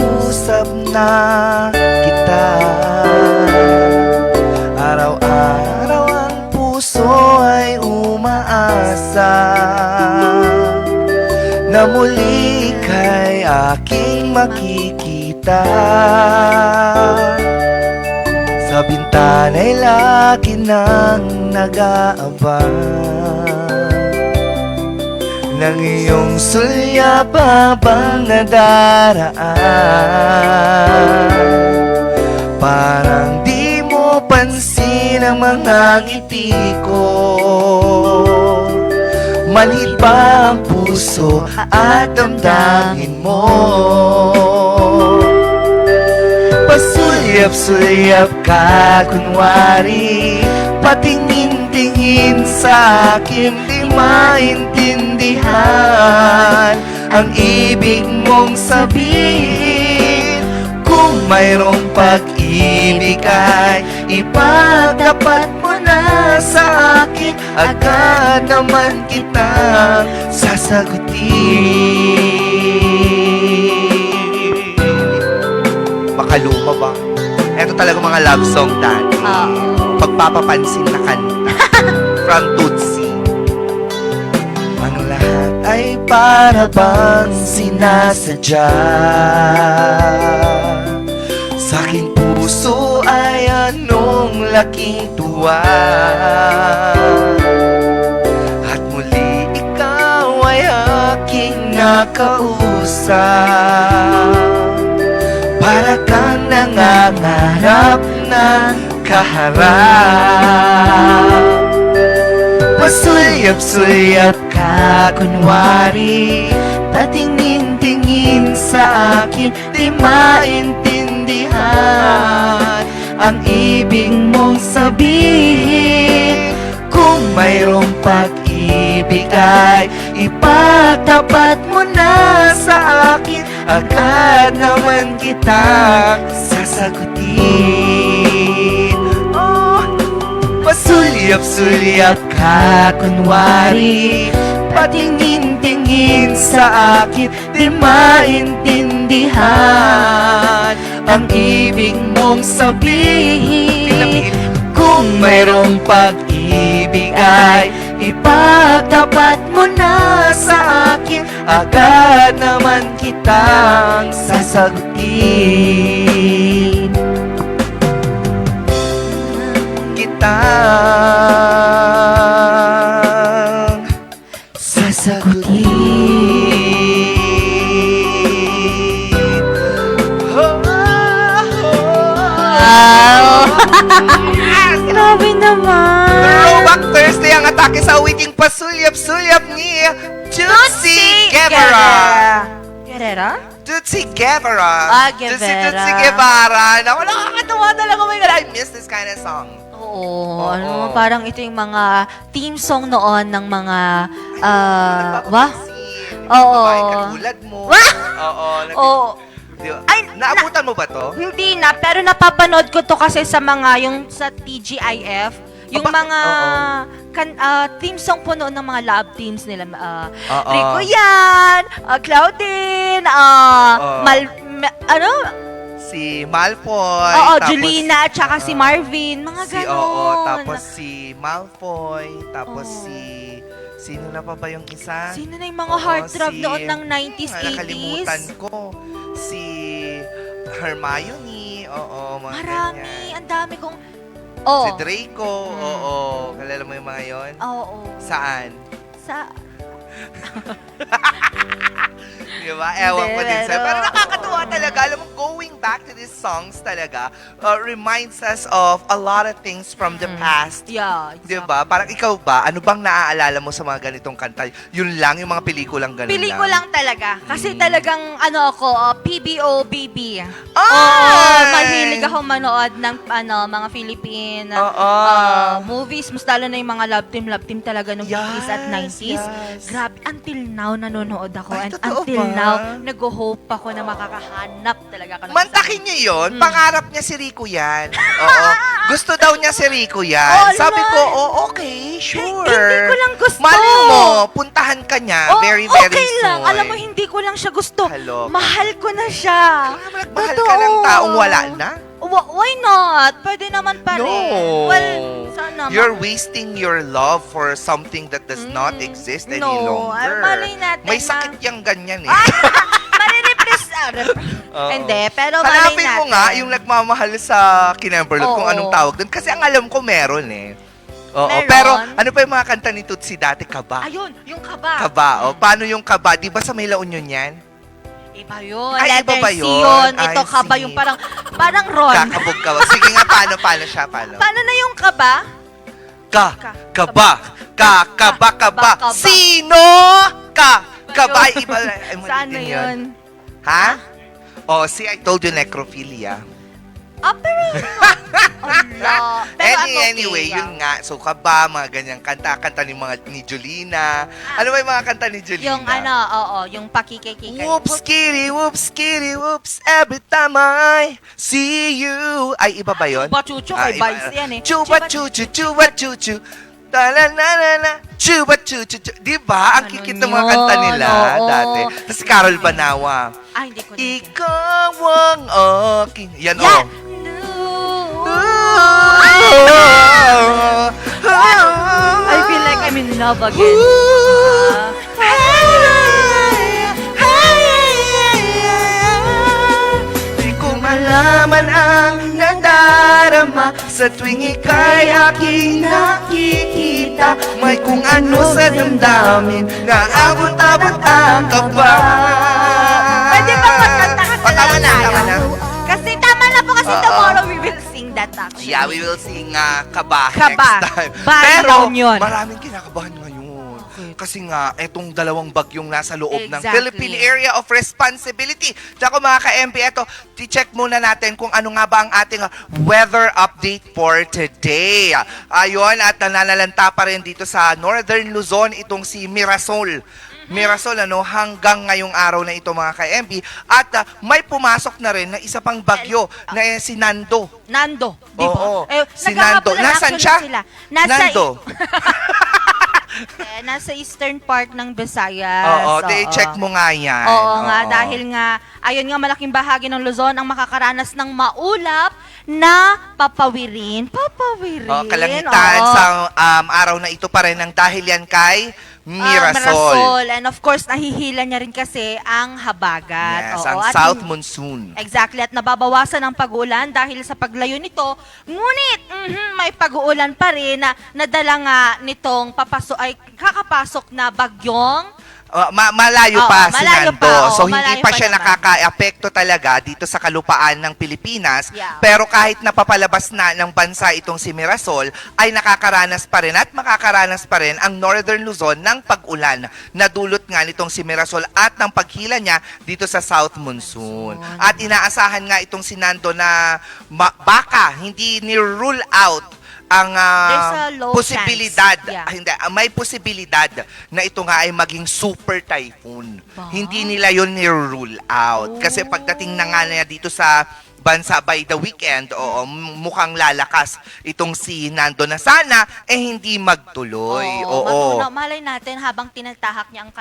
Kinausap na kita. Araw-araw ang puso ay umaasa na muli kay aking makikita. Sa bintana'y lagi nang nag-aabang ng iyong sulyap habang nadaraan. Parang di mo pansin ang mga ngiti ko, manhid pa ang puso at damdamin mo. Pasulyap-sulyap ka kunwari, patingin-tingin sa akin, di maintindihan ang ibig mong sabihin. Kung mayroong pag-ibig ay ipagtapat mo na sa akin, agad naman kitang sasagutin. Makaluma ba? Ito talaga mga love song dati. Pagpapapansin na kanta. From Tutsi. Ang lahat ay para bang sinasadya. Sa aking puso ay anong laking tuwa. At muli ikaw ay aking nakausap. Para kang nangangarap ng kaharap. Pasulyap-sulyap ka kunwari, patingin-tingin sa akin, di maintindihan ang ibig mong sabihin. Kung mayroong pag-ibig ay ipagtapat mo na sa akin, agad naman kitang sasagutin. Oh, pasulyap-sulyap ka kunwari, patingin-tingin sa akin, di maintindihan ang ibig mong sabihin. Kung mayroong pag-ibig ay ipagtapat mo na sa akin, agad naman kitang sasagutin. Kitang sasagutin. Grabe naman. Throwback Thursday ang atake sa awiting pasulyap-sulyap ni Tutsi Guevara. Guerrera? Tutsi Guevara. Ah, Guevara. Tutsi Guevara. Naku, nakakatawa talaga. Oh my God, I miss this kind of song. Oo. Ano, parang ito yung mga theme song noon ng mga, wah? Oo. Babae katulad mo. Wah! Oo. Oo. Ay, naabutan mo ba to? Hindi na, pero napapanood ko to kasi sa mga, yung sa TGIF, yung mga theme song po noon ng mga love teams nila. Rico yan, Claudine, Si Malfoy. Oo, tapos, Julina, at saka si Marvin, mga ganon. Oo, tapos si Malfoy, tapos sino na pa ba yung isa? Sino na yung mga heartthrob noon ng 90s, 80s? Nakalimutan ko. Si Hermione, oo, mga Marami, ganyan. ang dami kong... Si Draco, oo. Kalala mo yung mga yon? Oo. Saan? Sa... Diba? Ewan ko din sa'yo. Pero Pero, nakakatuwa talaga. Alam mo, going back to these songs talaga, reminds us of a lot of things from the past. Yeah, exactly. Diba? Parang ikaw ba, ano bang naaalala mo sa mga ganitong kanta? Yun lang, yung mga pelikulang ganun Pelikulang talaga. Kasi talagang, PBO, BB. Ay! Oo, mahilig ako manood ng, mga Philippine movies. Mas lalo na yung mga love team talaga ng 80s at 90s. Yes. Grabe, until now, nanonood ako. Ay, And totoo until ba? now, nag-hope ako na makakahanap talaga ako ng Mantakin niyo niyo yun? Pangarap niya si Rico yan. Oo. Gusto daw niya si Rico yan. Oh, Sabi ko, no. okay, sure. Hindi ko lang gusto. Mali mo, puntahan ka niya very, very okay soon. lang. Alam mo, hindi ko lang siya gusto. Hello. Mahal ko na siya. Mahal ka ng taong wala na? Why not? Pwede naman pa rin. No. Well, sana. You're wasting your love for something that does not exist any longer. Malay natin May sakit yung ganyan eh. Marirepress. Oo. Hindi, pero malay Hanapin natin. mo nga yung nagmamahal sa Kinemberlot kung Oo. anong tawag doon. Kasi ang alam ko meron eh. Oo, Meron? pero ano pa yung mga kanta ni Tutsi dati? Kaba. Ayun, yung kaba. Kaba, oh. Paano yung kaba? Di ba sa may La Union yan? Iba yun. Ay, Letter iba ba C yun? yun. Ito I kaba see. yung parang Ron. Kakabog ka. Sige nga, paano siya? Paano? Paano na yung kaba? Kaba. Kaba. Kaba. Sino? Kaba. Ay, iba. Ay, mali Saan na din yun? Ha? Oh, see, I told you necrophilia. Pero ala. Pero I'm okay Anyway, lang. yun nga. So, kaba, mga ganyang kanta ni Jolina. Ano ba yung mga kanta ni Jolina? Yung yung pakikikikay. Whoops, kitty, whoops, every time I see you. Ay, iba ba yun? Chupa chuchu, kay iba. Vice yan eh. Chupa chuchu. Ta-la-la-la-la. Chupa chuchu. Di ba? Ang Ano kikit ng mga kanta yun? nila Oo. dati. Tapos Carol Banawa. Ay, hindi ko na. Ikaw ang aking. Yan, Yan! I feel like I'm in love again. Di ko malaman ang nadarama sa tuwing ika'y aking nakikita. May kung ano sa damdamin na abot-abot ang kaba. Pwede ba magkantahan O, tama na, tayo? tama na. Kasi tama na po kasi Oo. tomorrow we will sing that actually. Yeah, we will sing Kaba Kaba. next time. Bye, Pero, La Union. maraming kinakabahan ngayon. Kasi nga, etong dalawang bagyong nasa loob ng Exactly. Philippine Area of Responsibility. Tsaka mga ka-MP, eto, check muna natin kung ano nga ba ang ating weather update for today. Ayun, at nananalanta pa rin dito sa Northern Luzon itong si Mirasol. Mirasol, hanggang ngayong araw na ito mga ka-MP. At may pumasok na rin na isa pang bagyo na si Nando. Nando, di ba? Oo. Si nagkakapulan Nando. Nasaan actually siya? Sila. Nando. Nasa eastern part ng Visayas. Oo, check mo nga yan. Oo nga, Oo. dahil nga, ayun nga, malaking bahagi ng Luzon ang makakaranas ng maulap na papawirin. Kalangitan Oo. sa araw na ito pa rin ang dahil yan kay Mirasol. Mirasol. And of course, nahihila niya rin kasi ang habagat. Yes, Oo, ang at South Monsoon. Exactly, at nababawasan ang pag-uulan dahil sa paglayo nito. Ngunit, may pag-uulan pa rin na nadala nga nitong kakapasok na bagyong Malayo Oo, pa si malayo Nando. pa, oo, So, hindi malayo pa pa siya naman. nakaka-apekto talaga dito sa kalupaan ng Pilipinas. Yeah. Pero kahit napapalabas na ng bansa itong si Mirasol, ay nakakaranas pa rin at makakaranas pa rin ang Northern Luzon ng pag-ulan na dulot nga nitong si Mirasol at ng paghila niya dito sa South Monsoon. At inaasahan nga itong si Nando na baka hindi ni-rule out ang There's a low posibilidad, chance. Yeah. hindi, may posibilidad na ito nga ay maging super typhoon. Ba? Hindi nila yun ni-rule out. Kasi pagdating na nga niya dito sa bansa by the weekend, mukhang lalakas itong si Nando na sana hindi magtuloy. Oo. Matunaw. Malay natin habang tinatahak niya ang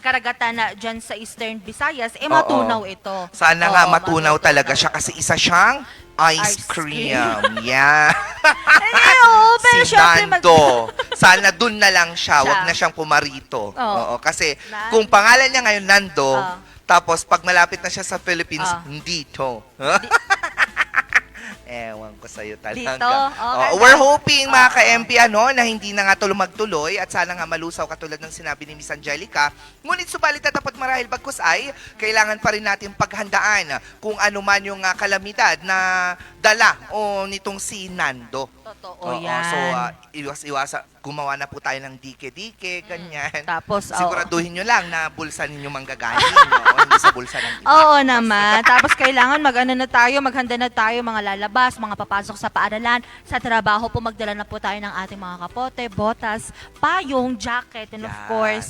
karagatan na dyan sa Eastern Visayas, matunaw ito. Sana nga matunaw talaga siya kasi isa siyang ice Ice cream. Yeah. Pero Si syempre Nando. Sana dun na lang siya. Siya. Wag na siyang pumarito. Oo. Kasi Na- kung pangalan niya ngayon Nando, Oo. tapos pag malapit na siya sa Philippines, Oo. dito. Ewan ko sa'yo talaga. Dito? Okay. We're hoping mga ka-MP na hindi na nga magtuloy at sana nga malusaw katulad ng sinabi ni Miss Angelica. Ngunit subalit dapat marahil bagkus ay kailangan pa rin natin paghandaan kung ano man yung kalamidad na dala nitong si Nando. Totoo Oo, yan. So, iwas-iwas. Gumawa na po tayo ng dike-dike, ganyan. Tapos, Siguraduhin nyo lang na bulsa ninyo manggagaling, hindi sa bulsa ng iba. Oo naman. Tapos kailangan maghanda na tayo, mga lalabas, mga papasok sa paaralan, sa trabaho po, magdala na po tayo ng ating mga kapote, botas, payong, jacket, and of Yes. course,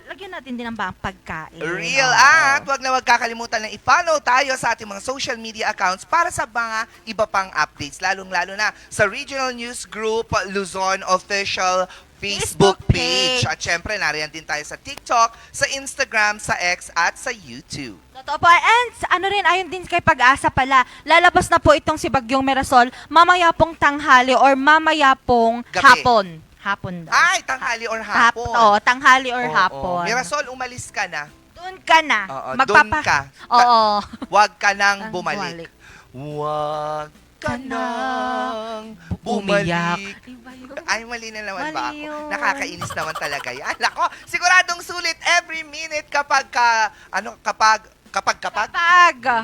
lagyan natin din ng pagkain. Real. Oo. At wag na wag kakalimutan na i-follow tayo sa ating mga social media accounts para sa mga iba pang updates. Lalong-lalo na sa Regional News Group Luzon Official Facebook page. At syempre, nariyan din tayo sa TikTok, sa Instagram, sa X, at sa YouTube. Totoo po. And ano rin, ayon din kay Pag-asa pala, lalabas na po itong si Bagyong Mirasol mamaya pong tanghali or mamaya pong Gabi. hapon. Hapon daw. Ay, tanghali or hapon. Tanghali or Oo. hapon. Mirasol, umalis ka na. Doon ka na. Oo, doon ka. Oo. Huwag ka nang Ang bumalik. bumalik. Huwag ka Ka nang Umiyak. bumalik. Iba yun. Ay, mali na naman ba Mali ako? yun. Nakakainis naman talaga yan. Ako, siguradong sulit every minute kapag kapag Kapag. sige.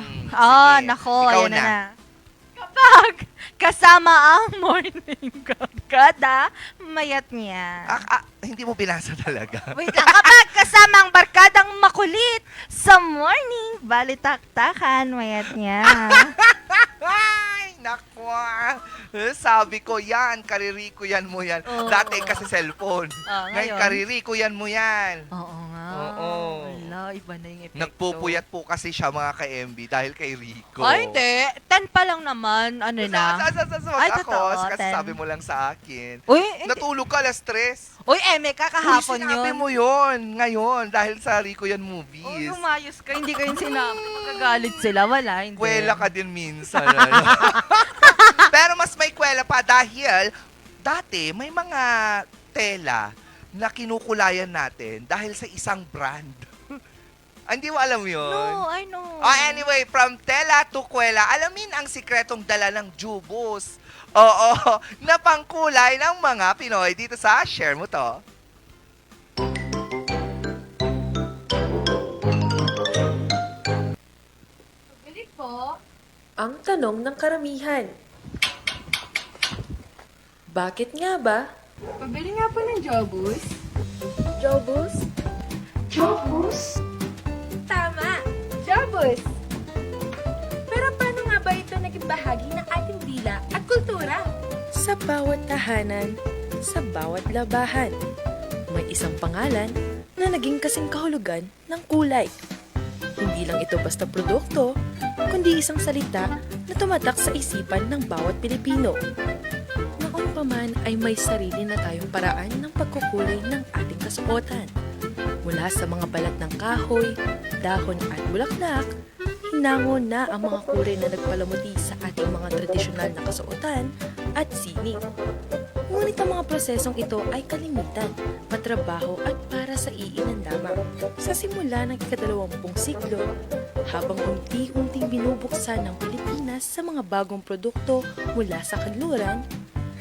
Nako. Ikaw Ayan na. na. Kapag kasama ang morning kada mayat niya. Hindi mo binasa talaga. Wait lang. Kapag kasama ang barkadang makulit sa morning, balitaktakan mayat niya. Ay, naku. Sabi ko yan, kaririko yan mo yan. Oo. Dati kasi cellphone. Ngayon, Ngayon? kaririko yan mo yan. Oo nga. Oo. Wala, iba na yung epekto. Nagpupuyat po kasi siya mga ka-MB dahil kay Rico. Ay, hindi. 10 pa lang naman. Ano na? Ay, Ako, totoo, kasi 10. sabi mo lang sa akin. Uy, hindi. Natulog ka, alas 3. Uy, kakahapon Sinabi yun. mo yun ngayon dahil sa Rico yan Oh, movies. lumayos ka. Hindi ko yun sinabi. Magagalit sila. Wala, hindi. Kwela ka din minsan. ano? Pero mas may kwela pa dahil dati may mga tela na kinukulayan natin dahil sa isang brand. Hindi mo alam yun? No, I know. Anyway, from tela to kwela, alamin ang sikretong dala ng Jubos. Oo, na pangkulay ng mga Pinoy dito sa Share Mo To. Bili po. Ang tanong ng karamihan. Bakit nga ba? Pabili nga po ng Jobus. Jobus? Jobus? Tama! Jobus! Pero paano nga ba ito naging bahagi ng ating dila at kultura? Sa bawat tahanan, sa bawat labahan, may isang pangalan na naging kasing kahulugan ng kulay. Hindi lang ito basta produkto, kundi isang salita na tumatak sa isipan ng bawat Pilipino. Noon pa man ay may sarili na tayong paraan ng pagkukulay ng ating kasuotan. Mula sa mga balat ng kahoy, dahon at bulaklak, hinango na ang mga kulay na nagpalamuti sa ating mga tradisyonal na kasuotan at sining. Ngunit ang mga prosesong ito ay kalimitan, matrabaho at para sa iilan lamang. Sa simula ng ika-20 siglo, habang unti-unting binubuksan ng Pilipinas sa mga bagong produkto mula sa kanluran,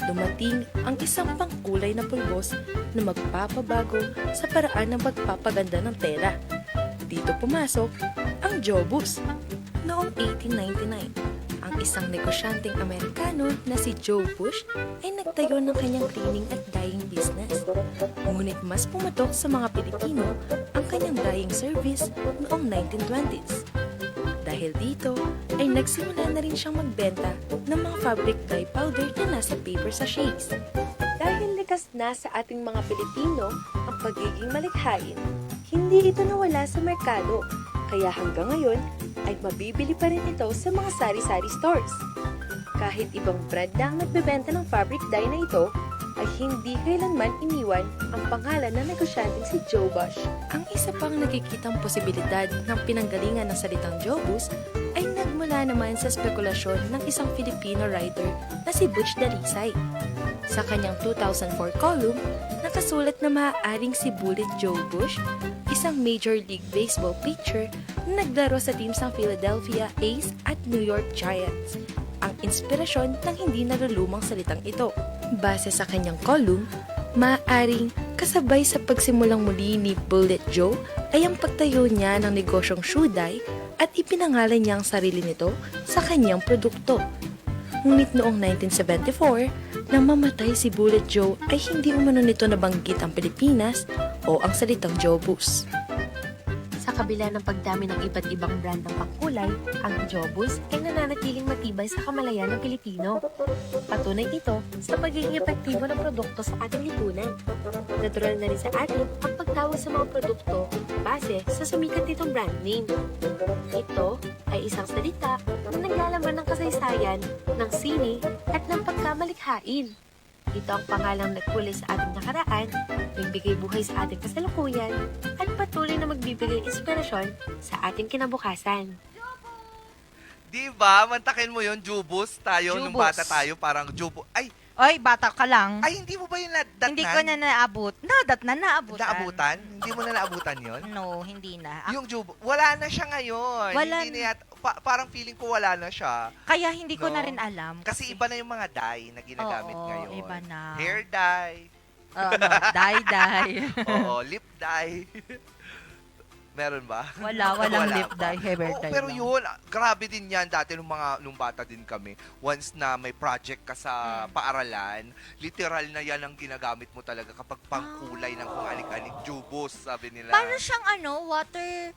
dumating ang isang pangkulay na pulbos na magpapabago sa paraan ng pagpapaganda ng tela. Dito pumasok ang Jobus. Noong 1899, ang isang negosyanteng Amerikano na si Joe Bush ay nagtayo ng kanyang cleaning at dyeing business. Ngunit mas pumatok sa mga Pilipino ang kanyang dyeing service noong 1920s. Dahil dito, ay nagsimula na rin siyang magbenta ng mga fabric dye powder na nasa paper sachets. Dahil likas na sa ating mga Pilipino ang pagiging malikhain, hindi ito nawala sa merkado, kaya hanggang ngayon ay mabibili pa rin ito sa mga sari-sari stores. Kahit ibang brand na ang nagbebenta ng fabric dye na ito, ay hindi kailanman iniwan ang pangalan ng negosyanteng si Joe Bush. Ang isa pang nakikitang posibilidad ng pinanggalingan ng salitang Jobus ay nagmula naman sa spekulasyon ng isang Filipino writer na si Butch Dalisay. Sa kanyang 2004 column, nakasulat na maaaring si Bullet Joe Bush, isang Major League Baseball pitcher na naglaro sa teams ng Philadelphia A's at New York Giants, ang inspirasyon ng hindi nalulumang salitang ito. Base sa kanyang column, maaaring kasabay sa pagsimulang muli ni Bullet Joe ay ang pagtayo niya ng negosyong shoe dye at ipinangalan niya ang sarili nito sa kanyang produkto. Ngunit noong 1974, nang mamatay si Bullet Joe ay hindi umano nito nabanggit ang Pilipinas o ang salitang Jobus. Sa kabila ng pagdami ng iba't ibang brand ng pangkulay, ang Jobus ay nananatiling matibay sa kamalayan ng Pilipino. Patunay ito sa pagiging epektibo ng produkto sa ating lipunan. Natural na rin sa atin ang pagtawag sa mga produkto base sa sumikat nitong brand name. Ito ay isang salita na naglalaman ng kasaysayan, ng sini at ng pagkamalikhain. Ito ang pangalang nagkulay sa ating nakaraan, nagbigay buhay sa ating kasalukuyan, at patuloy na magbibigay inspirasyon sa ating kinabukasan. Diba? Mantakin mo yun, Jubus. Tayo, nung Jubus. bata tayo, parang Jubus. Oy, bata ka lang. Ay, hindi mo ba yung nadatnan? Hindi ko na naabot. Naabutan. Naabutan? Hindi mo na naabutan yun? No, hindi na. Yung Jubus, wala na siya ngayon. Wala Hindi na parang feeling ko wala na siya. Kaya hindi ko No. na rin alam. Kasi iba na yung mga dye na ginagamit Oo, ngayon. iba na. Hair dye. Dye. Oo, lip dye. Meron ba? Walang Wala lip pa. dye, hair Oo, dye pero lang. yun, grabe din yan dati nung bata din kami. Once na may project ka sa paaralan, literal na yan ang ginagamit mo talaga kapag pangkulay ng kung anik-anik. Jubos, sabi nila. Parang siyang water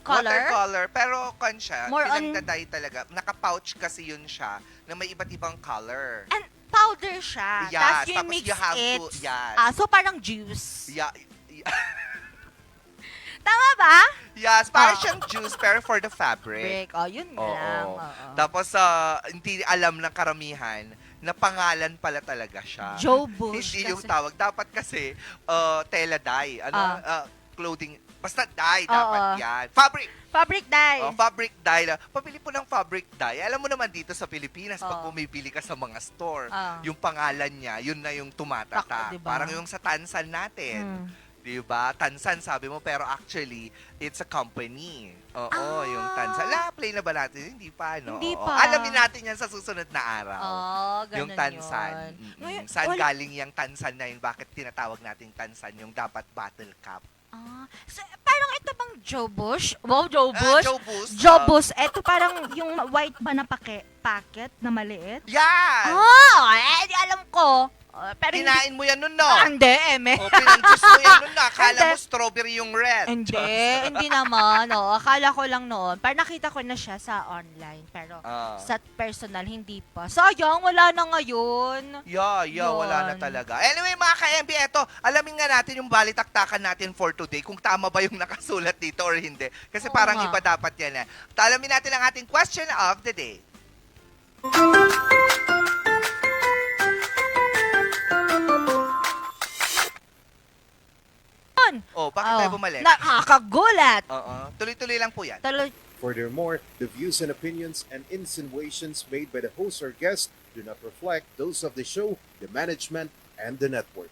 color? Watercolor, pero siya, More on- pinagdaday talaga. Naka-pouch kasi yun siya na may iba't ibang color. And powder siya. Yes, Tapos you tapos mix you have it. to- yes. So parang juice. Yeah, Tama ba? yes, parang Ah. siyang juice pero for the fabric. Break. Yun lang. Oo. Oo. Tapos, hindi alam ng karamihan na pangalan pala talaga siya. Joe Bush. Hindi yung kasi- tawag. Dapat kasi, tela dye. Clothing. Basta dye, Oo. dapat yan. Fabric. Fabric dye. Fabric dye. Pabili po ng fabric dye. Alam mo naman dito sa Pilipinas, pag Oo. bumibili ka sa mga store, Oo. yung pangalan niya, yun na yung tumatatak. Tak, diba? Parang yung sa Tansan natin. Hmm. Diba? Tansan, sabi mo, pero actually, it's a company. Oo, Ah. yung Tansan. Play na ba natin? Hindi pa, no? Hindi Oo. pa. Alamin natin yan sa susunod na araw. Ganun Yung Tansan. yun. Mm-mm. Saan galing yung Tansan na yun? Bakit tinatawag natin Tansan? Yung dapat bottle cap. Parang ito bang Joe Bush? Wow, Joe Ah, Bush? Joe Bush. Joe Bush. Ito parang yung white ba na packet na maliit? Yan! Di alam ko. Pero Kinain mo yan nun, no? Hindi, eme. O, pinag-juice mo yan nun na. Akala Hindi. mo strawberry yung red. Hindi naman. Akala ko lang noon. Parang nakita ko na siya sa online. Pero Ah. sa personal, hindi pa. Sayang, wala na ngayon. Yeah, wala na Yun. talaga. Anyway, mga ka-MB, eto, alamin nga natin yung balitaktakan natin for today, kung tama ba yung nakasulat dito or hindi. Kasi Oo parang nga. iba dapat yan. Alamin natin ang ating question of the day. Bakit tayo bumalik? Nakakagulat. Oo. Tuloy-tuloy lang po yan. Furthermore, the views and opinions and insinuations made by the host or guest do not reflect those of the show, the management, and the network.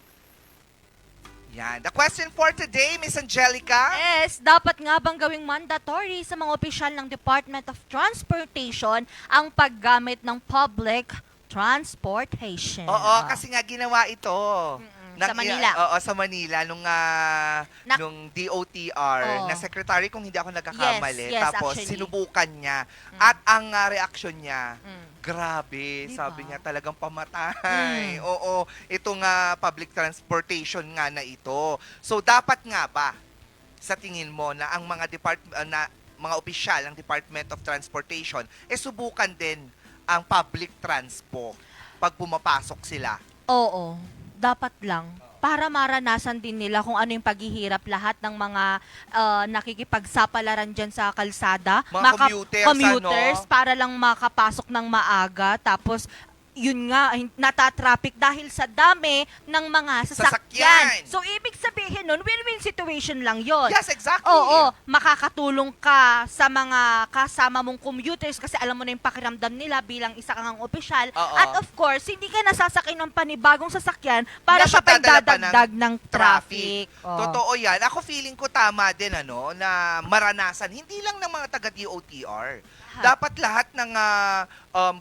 Yan. The question for today, Miss Angelica. Yes, dapat nga bang gawing mandatory sa mga opisyal ng Department of Transportation ang paggamit ng public transportation? Oo, kasi nga ginawa ito. Sa Manila. Oo, sa Manila nung DOTR Oo. na secretary kung hindi ako nagkakamali. Yes, Tapos actually. sinubukan niya at ang reaksyon niya, grabe, Diba? sabi niya talagang pamatay. Oo, ito nga public transportation nga na ito. So dapat nga ba sa tingin mo na ang mga mga opisyal ng Department of Transportation subukan din ang public transpo pag pumapasok sila? Oo, dapat lang. Para maranasan din nila kung ano yung paghihirap lahat ng mga nakikipagsapalaran dyan sa kalsada. Mga commuters, para lang makapasok ng maaga. Tapos, yun nga, natatraffic dahil sa dami ng mga Sasakyan. sasakyan. So, ibig sabihin nun, win-win situation lang yon. Yes, exactly. Oo, makakatulong ka sa mga kasama mong commuters kasi alam mo na yung pakiramdam nila bilang isa kang opisyal. Oo. At of course, hindi ka nasasakay ng panibagong sasakyan para Na sa dadala pa ng pagdadagdag ng traffic. Oo. Totoo yan. Ako feeling ko tama din na maranasan. Hindi lang ng mga taga-DOTR. Dapat lahat ng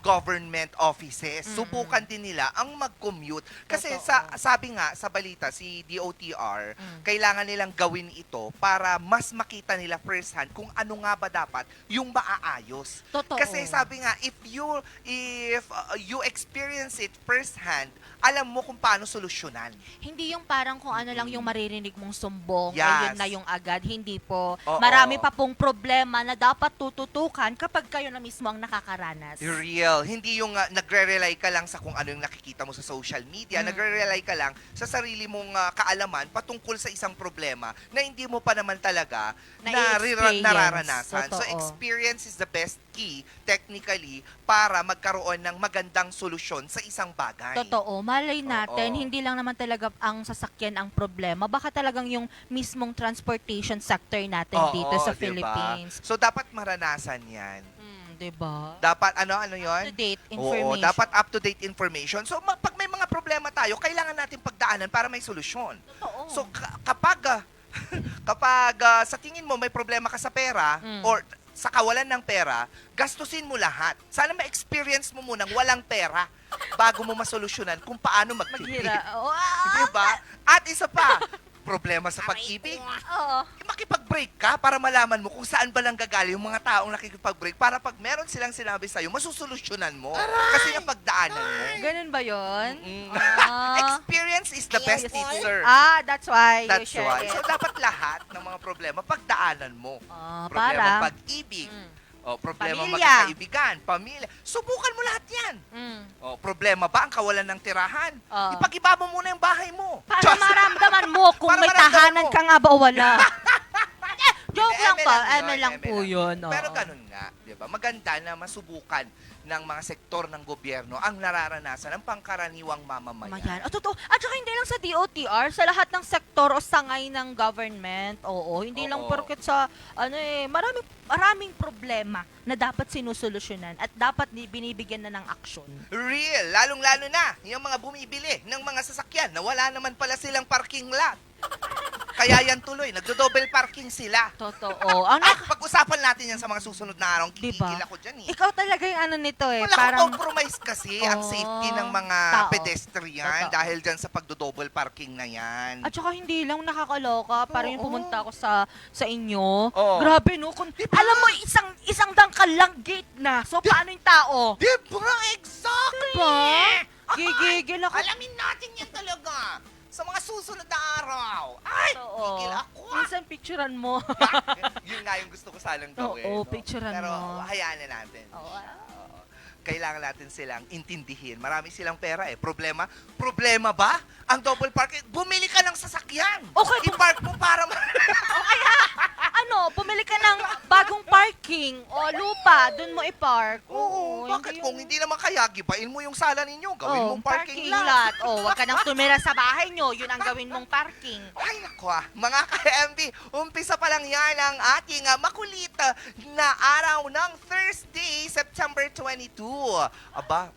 government offices. Subukan din nila ang mag-commute. Kasi sabi nga sa balita, si DOTR, kailangan nilang gawin ito para mas makita nila first hand kung ano nga ba dapat yung maaayos. Totoo. Kasi sabi nga, if you experience it first hand, alam mo kung paano solusyonan. Hindi yung parang kung ano lang yung maririnig mong sumbong, Yes. ayun na yung agad. Hindi po. Oo. Marami pa pong problema na dapat tututukan kapag kayo na mismo ang nakakaranas. Real. Hindi yung nagre-rely ka lang sa kung ano yung nakikita mo sa social media. Nagre-rely ka lang sa sarili mong kaalaman patungkol sa isang problema na hindi mo pa naman talaga Na-experience. nararanasan. So, Totoo. experience is the best key, technically, para magkaroon ng magandang solusyon sa isang bagay. Totoo, malay natin, Oo. hindi lang naman talaga ang sasakyan ang problema. Baka talagang yung mismong transportation sector natin Oo, dito sa diba? Philippines. So, dapat maranasan yan. Diba? Dapat, ano yun? Up-to-date Oo, information. dapat up-to-date information. So, pag may mga problema tayo, kailangan natin pagdaanan para may solusyon. Totoo. So, kapag sa tingin mo may problema ka sa pera or sa kawalan ng pera, gastusin mo lahat. Sana ma-experience mo munang walang pera bago mo masolusyonan kung paano magtipid. Maghira. Oo. Diba? At isa pa, problema sa pag-ibig. Oo. Makipag-break ka para malaman mo kung saan ba lang gagaling yung mga taong nakikipag-break para pag meron silang sinabi sa'yo, masusolusyonan mo. Kasi yung pagdaanan mo. Ganun ba yun? Mm. Ah. Experience is the best teacher. That's why you That's share why. it. So, dapat lahat ng mga problema, pagdaanan mo. Para? Problema pag-ibig. Problema Pamilya. magkakaibigan, pamilya. Subukan mo lahat yan. Mm. Problema ba ang kawalan ng tirahan? Oo. Ipag-iba mo muna yung bahay mo. Para Diyos! maramdaman mo kung Para may maramdaman tahanan mo. ka nga ba o wala. Joke Hindi, lang eme pa. lang yun, Eme lang eme po lang. yun. Pero oo. ganun nga, di ba? Maganda na masubukan ng mga sektor ng gobyerno ang nararanasan ng pangkaraniwang mamamayan. Mayan. Totoo. At saka hindi lang sa DOTR, sa lahat ng sektor o sangay ng government. Oo, hindi lang Oo. porket sa, maraming problema na dapat sinusolusyonan at dapat binibigyan na ng aksyon. Real, lalong-lalo na yung mga bumibili ng mga sasakyan na wala naman pala silang parking lot. Kaya yan tuloy, nagdo-double parking sila. Totoo. Pag-usapan natin yan sa mga susunod na araw. Diba? Kikigil ako dyan eh. Ikaw talaga yung ano nito eh. Wala Parang, compromise kasi ang Oo. safety ng mga Tao. pedestrian Totoo. dahil dyan sa pagdo-double parking na yan. at saka hindi lang nakakaloka. Parang yung pumunta ako sa inyo. Oo. Grabe no. Alam mo, isang dangkal lang gate na. So, paano yung tao? Diba? Exactly! Diba? Gigigil ako. Alamin natin yan talaga sa mga susunod na araw. Ay, Oo. gigil ako. Minsan picturean mo. Yun nga yung gusto ko sanang gawin. Oo, no? picturean Pero mo. hayaan na natin. Oo. Oo. Kailangan natin silang intindihin. Marami silang pera eh. Problema ba? Ang double parking, bumili ka ng sasakyan. Okay, I-park mo para Bumili ka ng bagong parking o lupa, dun mo i-park. Oo, bakit kung hindi naman kaya, gibain mo yung sala ninyo, gawin mong parking lot. Wag ka nang tumira sa bahay nyo, yun ang gawin mong parking. Ay, naku mga ka-MB, umpisa pa lang yan ang ating makulit na araw ng Thursday, September 22. Aba,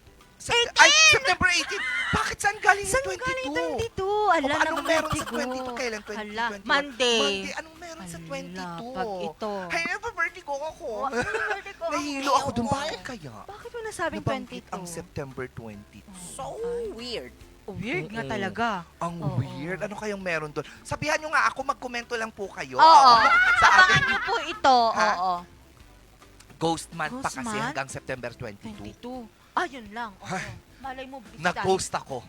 September 18. Bakit saan galing Saan yung 22? galing 22? Ala, Anong meron sa nag-vertigo. 22? Kailan 20? Hala, 21? Monday. Anong meron sa Ala, 22? pag ito. Ay, vertigo ako. Vertigo ako. Nahilo ako dun. Bakit kaya? Bakit mo nasabing Nabanggit 22? ang September 22. So weird. Weird nga Oo. talaga. Ang Oo. weird. Ano kayang meron doon? Sabihan nyo nga ako, magkomento lang po kayo. Oo. Sa Abangan ating nyo po ito. Ha? Oo. Ghost month pa Ghost kasi month? hanggang September 22. 22. Yun lang. Oo. Malay mo, bisita. Nag-ghost ako.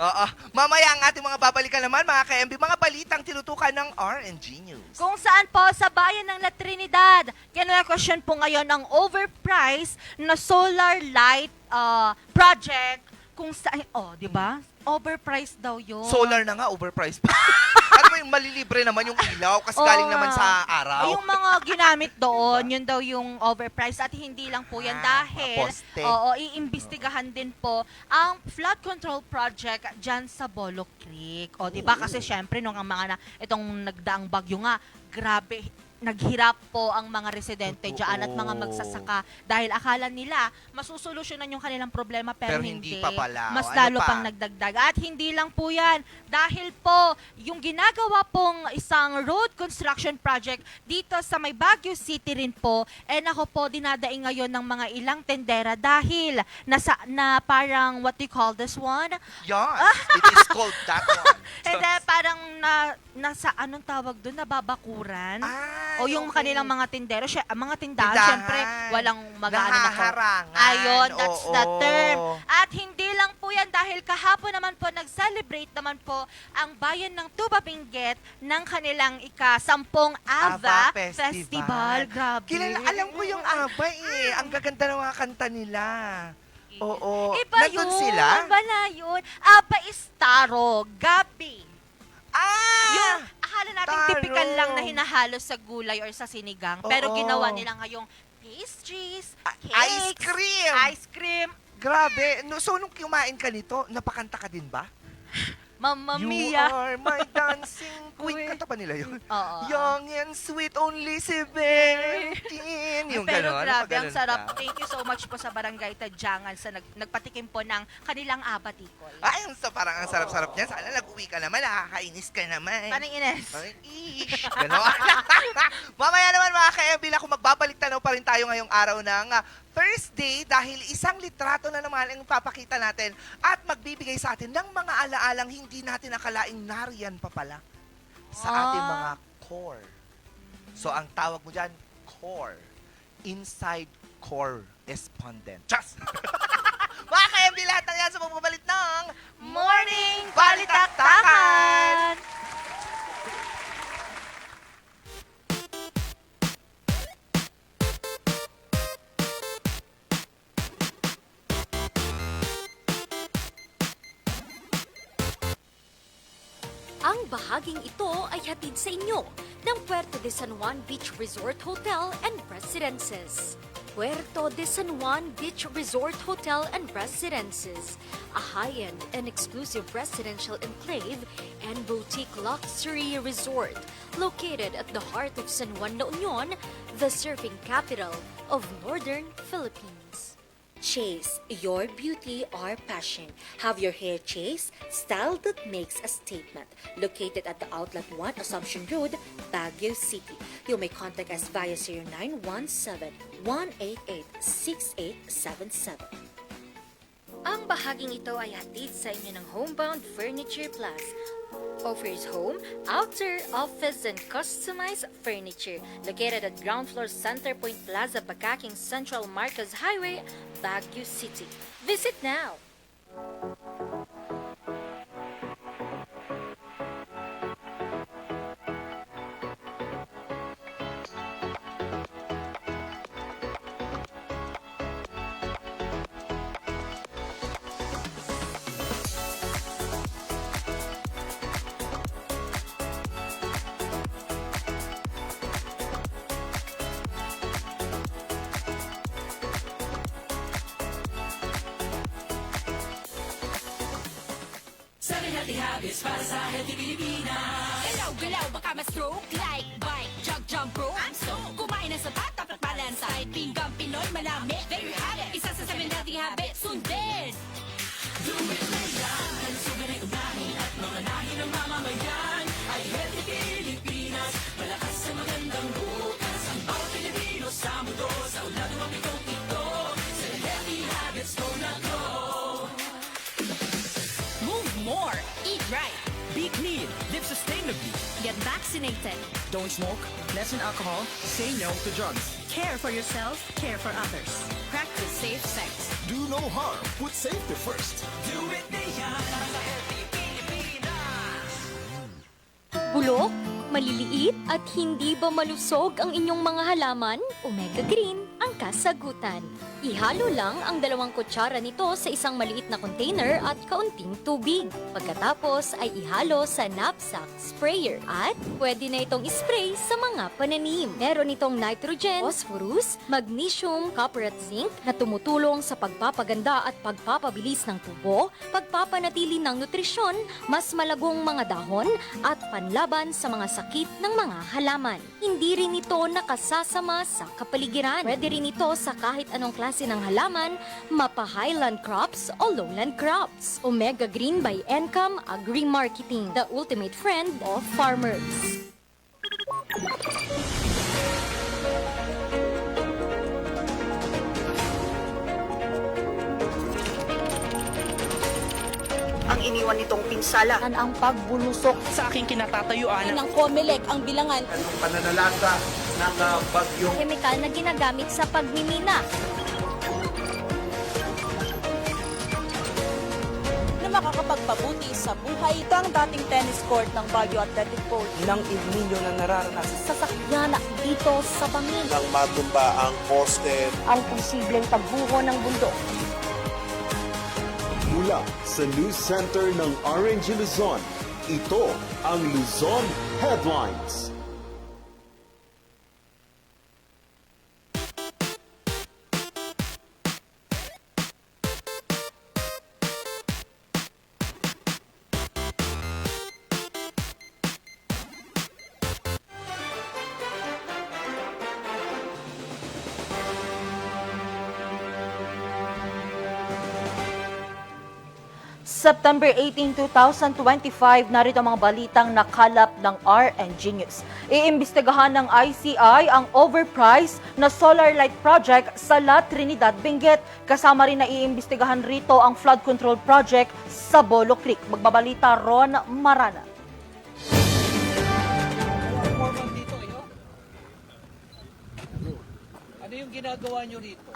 Oo. Mamaya ang ating mga babalikan naman, mga ka-MB, mga balitang tinutukan ng RNG News. Kung saan po sa bayan ng La Trinidad, kinakasyon po ngayon ang overpriced na solar light project kung saan, di ba? Overpriced daw yun. Solar na nga, overpriced pa. Ano mo yung malilibre naman yung ilaw kasi Oo galing nga. naman sa araw. Yung mga ginamit doon, yun daw yung overpriced at hindi lang po yan dahil poste. iimbestigahan din po ang flood control project dyan sa Bolo Creek. O, di ba? Kasi syempre, nung ang mga itong nagdaang bagyo nga, grabe, naghirap po ang mga residente dyan at mga Totoo. magsasaka dahil akala nila masusolusyonan yung kanilang problema pero, Pero hindi pa pala. Mas O, ano lalo pa? pang nagdagdag. At hindi lang po yan. Dahil po yung ginagawa pong isang road construction project dito sa may Baguio City rin po, ako po dinadaing ngayon ng mga ilang tendera dahil na parang what do you call this one? Yes, it is called that one. And then parang nasa anong tawag doon, nababakuran. Ay, O yung okay. kanilang mga tindero, mga tindahan, Tindahan. syempre, walang mag-ano na ko. Nahaharangan. Ayun, that's the Oo. term. At hindi lang po yan dahil kahapon naman po, nag-celebrate naman po ang bayan ng Tuba Benguet ng kanilang ika-10 AVA Festival. Grabe. Kilala, alam ko yung ABBA Ang gaganda ng mga kanta nila. Oo. Iba Nandun yun. sila? Wala yun. ABBA is taro, gabi. Yung Ah! akala natin taro. typical lang na hinahalo sa gulay or sa sinigang. Pero Oo. ginawa nila ngayong pastries, cakes, Ice cream! ice cream. Grabe. No, so, nung kumain ka nito, napakanta ka din ba? Mamma You mia. are my dancing queen. Kanta pa nila yun? Oo. Young and sweet, only 17. Yung Pero gano'n. grabe, ang Napaganon sarap. ka. Thank you so much po sa Barangay Tadyangan sa nagpatikim po ng kanilang abatikol. Ay, parang ang sarap-sarap niyan. Sana nag-uwi ka naman, nakakainis ka naman. Panang Ines. Ay, ish. Ganon. Mamaya naman mga ka-MB, kung magbabalik tanaw pa rin tayo ngayong araw ng Thursday dahil isang litrato na naman ang papakita natin at magbibigay sa atin ng mga alaalang hindi natin akalaing nariyan pa pala sa ating mga core. So, ang tawag mo dyan, core. Inside core respondent. Just! Mga ka-MB, lahat ng yan sa pagbabalit ng Morning Balitaktakan! Ang bahaging ito ay hatid sa inyo ng Puerto de San Juan Beach Resort Hotel and Residences. Puerto de San Juan Beach Resort Hotel and Residences, a high-end and exclusive residential enclave and boutique luxury resort located at the heart of San Juan, La Union, the surfing capital of Northern Philippines. Chase your beauty or passion. Have your hair chased, style that makes a statement. Located at the Outlet 1 Assumption Road, Baguio City. You may contact us via 0917-188-6877. Ang bahaging ito ay hatid sa inyo ng Homebound Furniture Plus. Offers home, outer, office, and customized furniture. Located at ground floor Centerpoint Plaza, Bakaking Central Marcos Highway, Baguio City. Visit now! Galaw-galaw, baka ma-stroke like bike, jog, jump rope. I'm so kumain ng sapat, dapat balance. Kahit pinggang Pinoy, malami. There you have it. Isa sa 7 healthy habits, sundin. Do it na yan. Kalusugan ay unahin at mga lahi ng mamamayan. Ay healthy Pilipinas, malakas sa magandang bukas. Ang bawat Pilipino sa mundo, sa ulado ang itong ito. Sa healthy habits, go na go. Move more, eat right. Be clean, live sustainably. Get vaccinated. Don't smoke, lessen alcohol, say no to drugs. Care for yourself, care for others. Practice safe sex. Do no harm. Put safety first. Do it na yan para sa healthy Pilipinas. Bulok, maliliit at hindi ba malusog ang inyong mga halaman? Omega Green ang ang kasagutan. Ihalo lang ang 2 kutsara nito sa isang maliit na container at kaunting tubig. Pagkatapos ay ihalo sa knapsack sprayer at pwede na itong spray sa mga pananim. Meron itong nitrogen, phosphorus, magnesium, copper at zinc na tumutulong sa pagpapaganda at pagpapabilis ng tubo, pagpapanatili ng nutrisyon, mas malagong mga dahon at panlaban sa mga sakit ng mga halaman. Hindi rin ito nakasasama sa kapaligiran. Pwede rin ito sa kahit anong klase ng halaman, mapa highland crops o lowland crops. Omega Green by Encam Agri-Marketing, the ultimate friend of farmers. Ang iniwan nitong pinsala Ang pagbulusok Sa aking kinatatayuan, ng COMELEC ang bilangan Anong pananalasa ng bagyong Chemical na ginagamit sa pagmimina. na makakapagpabuti sa buhay ang dating tennis court ng Baguio Athletic Court. ng Igminyo na nararanasan. Sasakyan dito sa bangin. nang matumba ang poste Ang posibleng pagbuho ng bundok. Mula sa News Center ng RNG Luzon, ito ang Luzon Headlines. September 18, 2025, narito ang mga balitang nakalap ng RNG News. Iimbestigahan ng ICI ang overpriced na solar light project sa La Trinidad, Benguet. Kasama rin na iimbestigahan rito ang flood control project sa Bolo Creek. Magbabalita Ron Marana. Ano yung ginagawa nyo rito?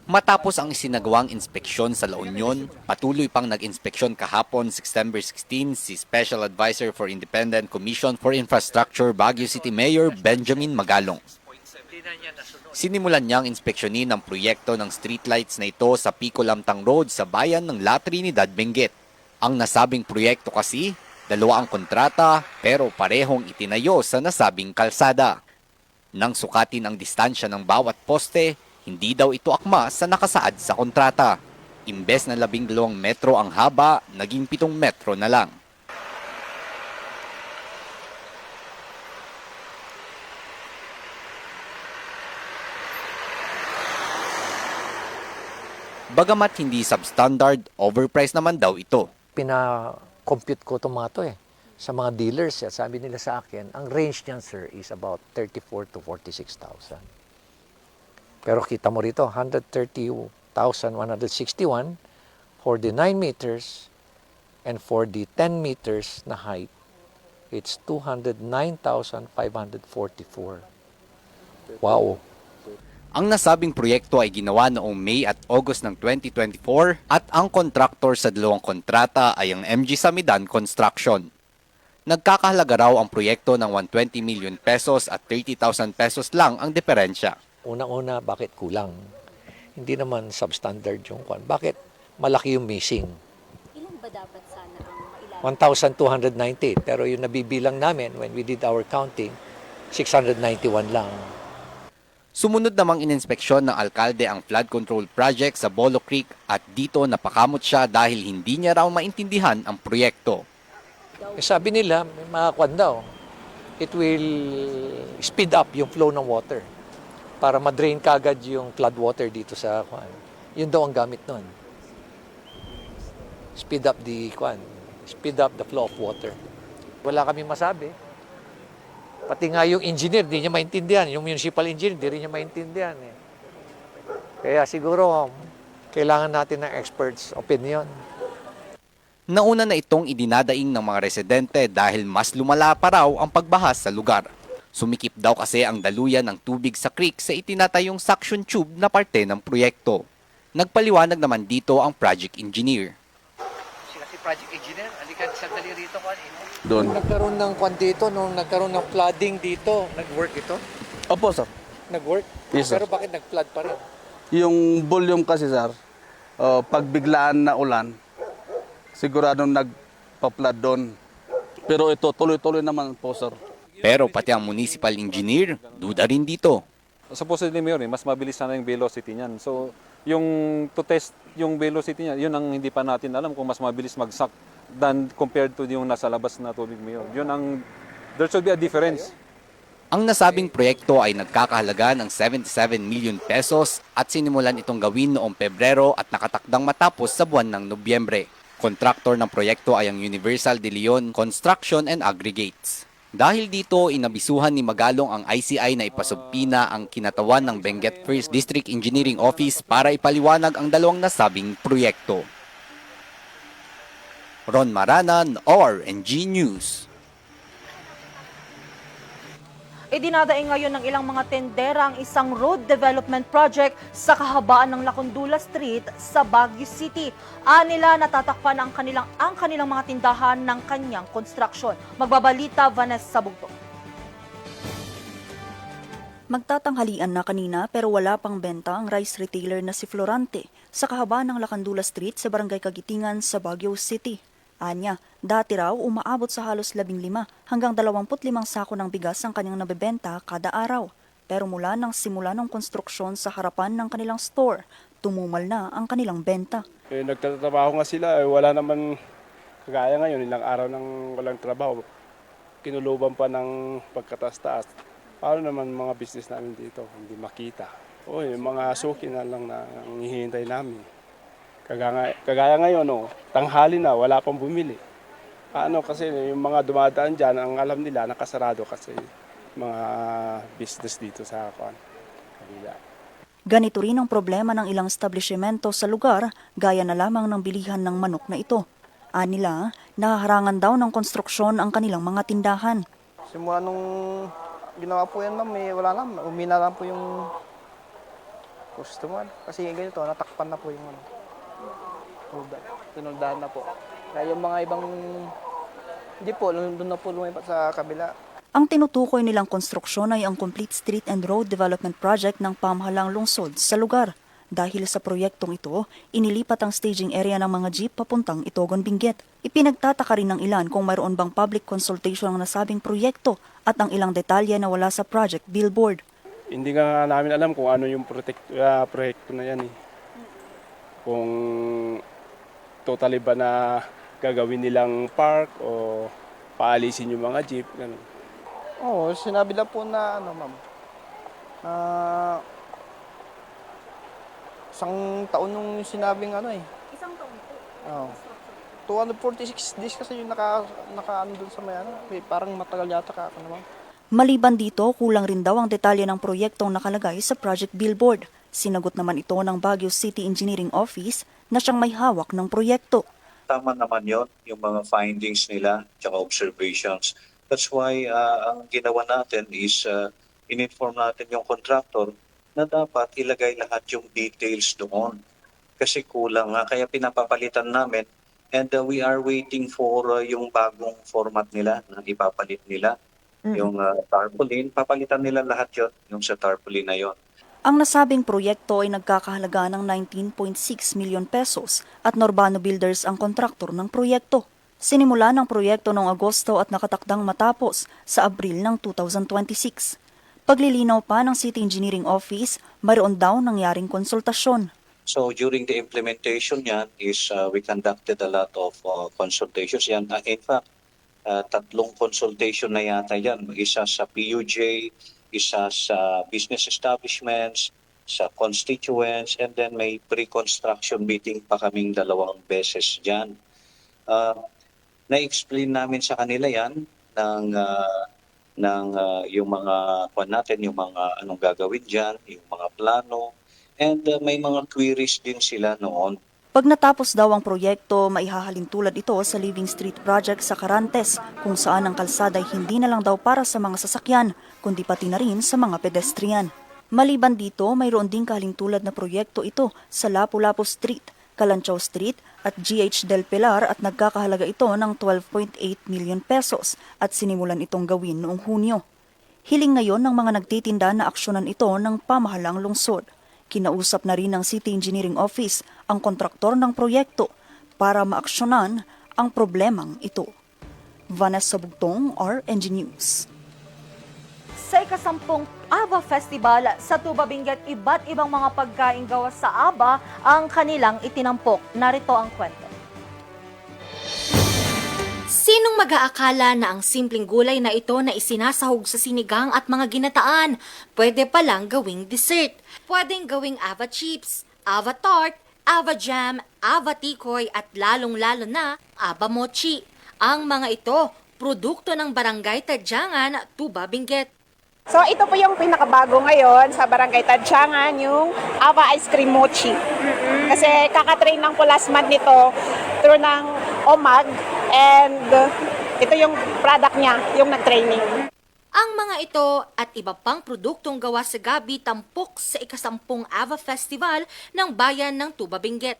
Matapos ang isinagawang inspeksyon sa La Union, patuloy pang nag-inspeksyon kahapon September 16 si Special Advisor for Independent Commission for Infrastructure Baguio City Mayor Benjamin Magalong. Sinimulan niyang inspeksyonin ang proyekto ng streetlights na ito sa Pico Lamtang Road sa bayan ng La Trinidad, Benguet. Ang nasabing proyekto kasi, 2 ang kontrata pero parehong itinayo sa nasabing kalsada. Nang sukatin ang distansya ng bawat poste, hindi daw ito akma sa nakasaad sa kontrata. Imbes na 12 metro ang haba, naging 7 metro na lang. Bagamat hindi substandard, overpriced naman daw ito. Pina-compute ko itong mga to sa mga dealers. Sabi nila sa akin, ang range niyan sir is about 34 to 46,000. Pero kita mo rito, 130,161 for the 9 meters and for the 10 meters na height, it's 209,544. Wow! Ang nasabing proyekto ay ginawa noong May at August ng 2024 at ang kontraktor sa 2 kontrata ay ang MG Samidan Construction. Nagkakahalaga raw ang proyekto ng 120 million pesos at 30,000 pesos lang ang diferensya. Unang-una, bakit kulang? Hindi naman substandard yung kwan. Bakit malaki yung missing? Ilan ba dapat sana ang 1,290. Pero yung nabibilang namin when we did our counting, 691 lang. Sumunod namang ininspeksyon ng alkalde ang flood control project sa Bolo Creek at dito napakamot siya dahil hindi niya raw maintindihan ang proyekto. Sabi nila, may mga kwan daw, it will speed up yung flow ng water para madrain kagad yung flood water dito sa kwan. Yun daw ang gamit nun. Speed up the kwan. Speed up the flow of water. Wala kami masabi. Pati nga yung engineer, di niya maintindihan. Yung municipal engineer, di rin niya maintindihan. Kaya siguro, kailangan natin ng experts' opinion. Nauna na itong idinadaing ng mga residente dahil mas lumala pa raw ang pagbahas sa lugar. Sumikip daw kasi ang daluyan ng tubig sa creek sa itinatayong suction tube na parte ng proyekto. Nagpaliwanag naman dito ang project engineer. Sila si project engineer, alikan sandali rito kanino. Doon. Nung nagkaroon ng kwan dito, nung nagkaroon ng flooding dito, nag-work ito? Opo sir. nag-work. Yes, sir. Pero bakit nag-flood pa rin? Yung volume kasi, sir, pag biglaan na ulan, siguradong nagpa-flood doon. Pero ito, tuloy-tuloy naman po, sir. Pero pati ang municipal engineer, duda rin dito. Supposedly, Mayor, mas mabilis sana yung velocity niyan. So, yung to test yung velocity niya, yun ang hindi pa natin alam kung mas mabilis mag-suck than compared to yung nasa labas na tubig, Mayor. Yun ang, there should be a difference. Ang nasabing proyekto ay nagkakahalaga ng 77 million pesos at sinimulan itong gawin noong Pebrero at nakatakdang matapos sa buwan ng Nobyembre. Kontraktor ng proyekto ay ang Universal de Leon Construction and Aggregates. Dahil dito, inabisuhan ni Magalong ang ICI na ipasubpina ang kinatawan ng Benguet First District Engineering Office para ipaliwanag ang dalawang nasabing proyekto. Ron Maranan, ORNG News. Idinadaing ngayon ng ilang mga tendera ang isang road development project sa kahabaan ng Lacandula Street sa Baguio City. Anila natatakpan ang kanilang mga tindahan ng kanyang construction. Magbabalita Vanessa Bugto. Magtatanghalian na kanina pero wala pang benta ang rice retailer na si Florante sa kahabaan ng Lacandula Street sa Barangay Kagitingan sa Baguio City. Anya, dati raw umaabot sa halos 15 hanggang 25 sako ng bigas ang kanyang nabebenta kada araw. Pero mula nang simula ng konstruksyon sa harapan ng kanilang store, tumumal na ang kanilang benta. Nagtatrabaho nga sila, wala naman kagaya ngayon, ilang araw nang walang trabaho. Kinuluban pa ng pagkataas-taas. Paano naman mga business namin dito, hindi makita. Yung mga suki na lang na hihintay namin. Kagaya ngayon, tanghali na, wala pang bumili. Kasi yung mga dumadaan dyan, ang alam nila, nakasarado kasi mga business dito sa kabila. Ganito rin ang problema ng ilang establishmento sa lugar, gaya na lamang ng bilihan ng manok na ito. Anila, nahaharangan daw ng konstruksyon ang kanilang mga tindahan. Simula nung ginawa po yan, ma'am, wala na, umina lang po yung customer. Kasi ganito, natakpan na po yung tinuldahan na po. Kaya yung mga ibang, hindi po, doon na po lumipat sa kabila. Ang tinutukoy nilang konstruksyon ay ang Complete Street and Road Development Project ng pamahalang lungsod sa lugar. Dahil sa proyektong ito, inilipat ang staging area ng mga jeep papuntang Itogon, Benguet. Ipinagtataka rin ng ilan kung mayroon bang public consultation ang nasabing proyekto at ang ilang detalye na wala sa project billboard. Hindi nga namin alam kung ano yung proyekto na yan. Kung totally ba na gagawin nilang park o paalisin yung mga jeep, ganun. Oo, sinabi lang po na, ma'am, isang taon nung sinabing Isang taon po? Oo. 246 days kasi yung naka doon sa may parang matagal yata ka naman. Maliban dito, kulang rin daw ang detalye ng proyektong nakalagay sa project billboard. Sinagot naman ito ng Baguio City Engineering Office na siyang may hawak ng proyekto. Tama naman yon yung mga findings nila at observations. That's why ang ginawa natin is in-inform natin yung contractor na dapat ilagay lahat yung details doon. Kasi kulang nga, kaya pinapapalitan namin and we are waiting for yung bagong format nila na ipapalit nila. Yung tarpaulin, papalitan nila lahat yon yung sa tarpaulin na yon. Ang nasabing proyekto ay nagkakahalaga ng 19.6 milyon pesos at Norbano Builders ang kontraktor ng proyekto. Sinimula ng proyekto noong Agosto at nakatakdang matapos sa Abril ng 2026. Paglilinaw pa ng City Engineering Office, mayroon daw nangyaring konsultasyon. So during the implementation yan is we conducted a lot of consultations yan. In fact, 3 consultation na yata yan. Isa sa PUJ, isa sa business establishments, sa constituents, and then may pre-construction meeting pa kaming 2 beses dyan. Na-explain namin sa kanila yan ng yung mga yung mga anong gagawin dyan, yung mga plano, and may mga queries din sila noon. Pag natapos daw ang proyekto, maihahalin tulad ito sa Living Street Project sa Carantes, kung saan ang kalsada ay hindi na lang daw para sa mga sasakyan, kundi pati na rin sa mga pedestrian. Maliban dito, mayroon ding kahalintulad na proyekto ito sa Lapu-Lapu Street, Kalanchaw Street at GH Del Pilar at nagkakahalaga ito ng 12.8 million pesos at sinimulan itong gawin noong Hunyo. Hiling ngayon ng mga nagtitinda na aksyonan ito ng pamahalang lungsod. Kinausap na rin ng City Engineering Office ang kontraktor ng proyekto para maaksyonan ang problemang ito. Vanessa Bugtong, RNG News. Sa ikasampung ABA Festival sa Tuba Benguet, iba't ibang mga pagkain gawa sa ABA ang kanilang itinampok. Narito ang kwento. Sinong mag-aakala na ang simpleng gulay na ito na isinasahog sa sinigang at mga ginataan, pwede palang gawing dessert. Pwedeng gawing ava chips, ava tart, ava jam, ava tikoy at lalong-lalo na ava mochi. Ang mga ito, produkto ng Barangay Tadyangan, Tuba Benguet. So ito po yung pinakabago ngayon sa Barangay Tadyangan, yung Ava Ice Cream Mochi. Kasi kakatrain lang po last month nito through ng OMAG and ito yung product niya, yung nag-training. Ang mga ito at iba pang produktong gawa sa gabi tampok sa ikasampung Ava Festival ng bayan ng Tuba Benguet.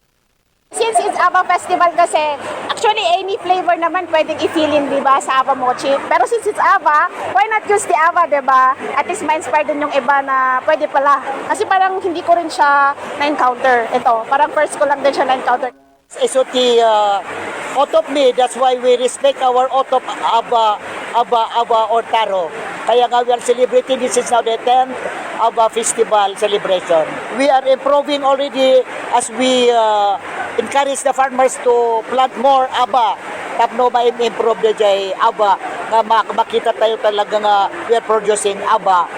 Since it's Ava Festival kasi, actually any flavor naman pwedeng i-fill in, diba, sa Ava Mochi. Pero since it's Ava, why not use the Ava, diba? At least ma-inspire din yung iba na pwede pala. Kasi parang hindi ko rin siya na-encounter. Ito, parang first ko lang din siya na-encounter. Isuti Otop me, that's why we respect our Otop Aba or Taro. Kaya nga we are celebrating this is now the 10th Aba Festival celebration. We are improving already as we encourage the farmers to plant more Aba. Tapno ma-improve na jay Aba nga makita tayo talaga nga we are producing Aba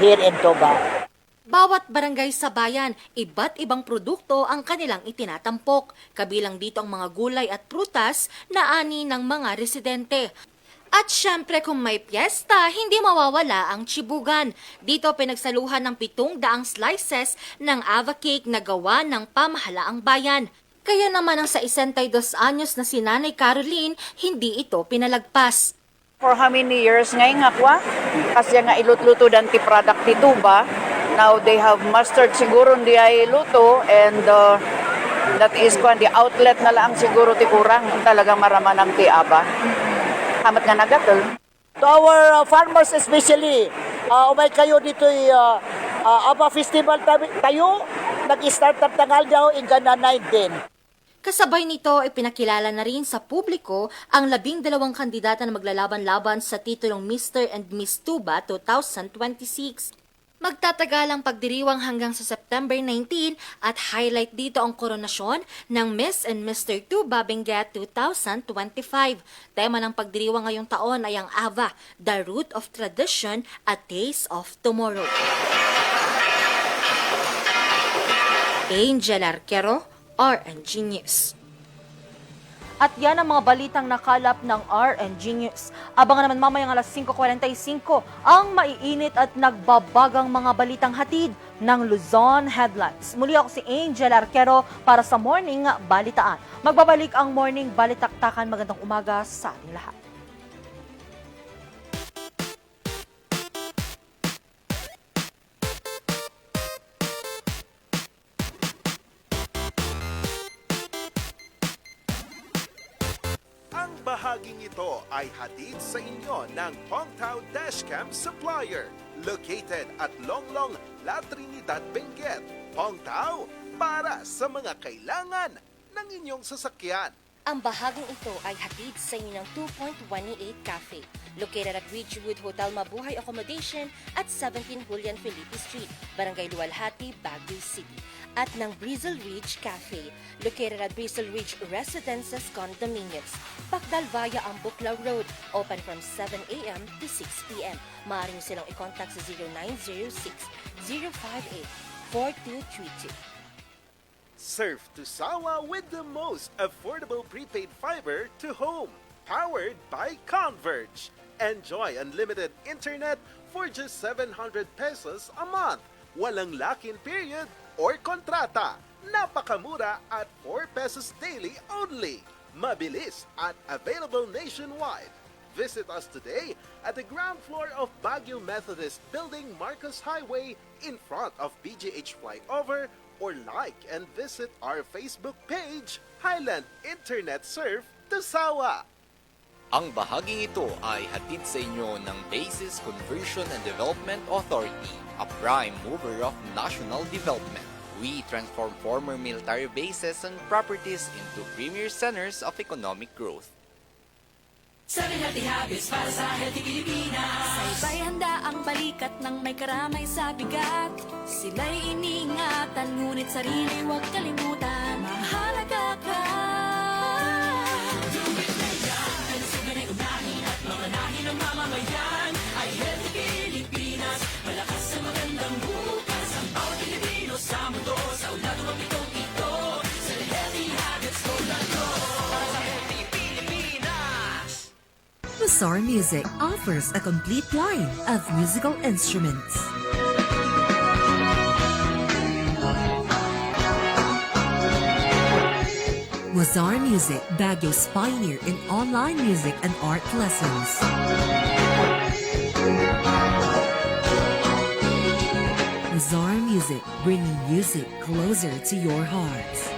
here in Tuba. Bawat barangay sa bayan, iba't ibang produkto ang kanilang itinatampok. Kabilang dito ang mga gulay at prutas na ani ng mga residente. At syempre kung may piyesta, hindi mawawala ang chibugan. Dito pinagsaluhan ng 700 slices ng ava cake na gawa ng pamahalaang bayan. Kaya naman ang sa 62 anyos na si Nanay Caroline, hindi ito pinalagpas. For how many years ngayon akwa? Kasi nga ilutluto dan ti product ti Tuba. Now they have mastered siguro di ay luto and that is kung the outlet na lang siguro ti kurang talagang maraman ang ti Aba. Hamat nga nagatol. To our farmers especially, umay kayo dito Aba Festival tayo, nag-start at tangal daw in Gana 19. Kasabay nito, ipinakilala na rin sa publiko ang 12 kandidata na maglalaban-laban sa titulong Mr. and Miss Tuba 2026. Magtatagalang pagdiriwang hanggang sa September 19 at highlight dito ang koronasyon ng Miss and Mr. Tuba Benguet 2025. Tema ng pagdiriwang ngayong taon ay ang AVA, The Root of Tradition, A Taste of Tomorrow. Angel Arquero, RNG News. At yan ang mga balitang nakalap ng RNG News. Abangan naman mamayang alas 5:45 ang maiinit at nagbabagang mga balitang hatid ng Luzon Headlines. Muli ako si Angel Arquero para sa Morning Balitaan. Magbabalik ang Morning Balitaktakan. Magandang umaga sa ating lahat. Bahaging ito ay hatid sa inyo ng Pongtao Dashcam Supplier, located at Longlong, La Trinidad, Benguet. Pongtao, para sa mga kailangan ng inyong sasakyan. Ang bahaging ito ay hatid sa inyo ng 2.188 Cafe, located at Ridgewood Hotel Mabuhay Accommodation at 17 Julian Felipe Street, Barangay Luwalhati, Baguio City. At ng Breezel Ridge Cafe, located at Breezel Ridge Residences Condominiums, Pacdal via ang Buklaw Road, open from 7 a.m. to 6 p.m. Maaari nyo silang i-contact sa 0906-058-4232. Surf to Sawa with the most affordable prepaid fiber to home, powered by Converge. Enjoy unlimited internet for just 700 pesos a month. Walang lock-in period or kontrata. Napakamura at 4 pesos daily only. Mabilis at available nationwide. Visit us today at the ground floor of Baguio Methodist Building, Marcos Highway, in front of BGH Flyover, or like and visit our Facebook page, Highland Internet Surf to Sawa. Ang bahaging ito ay hatid sa inyo ng Bases Conversion and Development Authority, a prime mover of national development. We transform former military bases and properties into premier centers of economic growth. 7 healthy habits para sa healthy Pilipinas. Sa iba'y handa ang balikat ng may karamay sa bigat. Sila'y iniingatan, ngunit sarili huwag kalimutan. Mahalaga ka. Lumit na yan, kalusugan ay unahin at mga nahin ng mamamayan. Ay healthy Pilipinas, malakas sa magandang bukas. Ang bawat Pilipino sa mundo, sa ulado ang pitong ito. Sa healthy habits, go na go. Para sa healthy Pilipinas. Bazaar Music offers a complete line of musical instruments. Bazaar Music, Baguio's pioneer in online music and art lessons. Bazaar Music, bringing music closer to your hearts.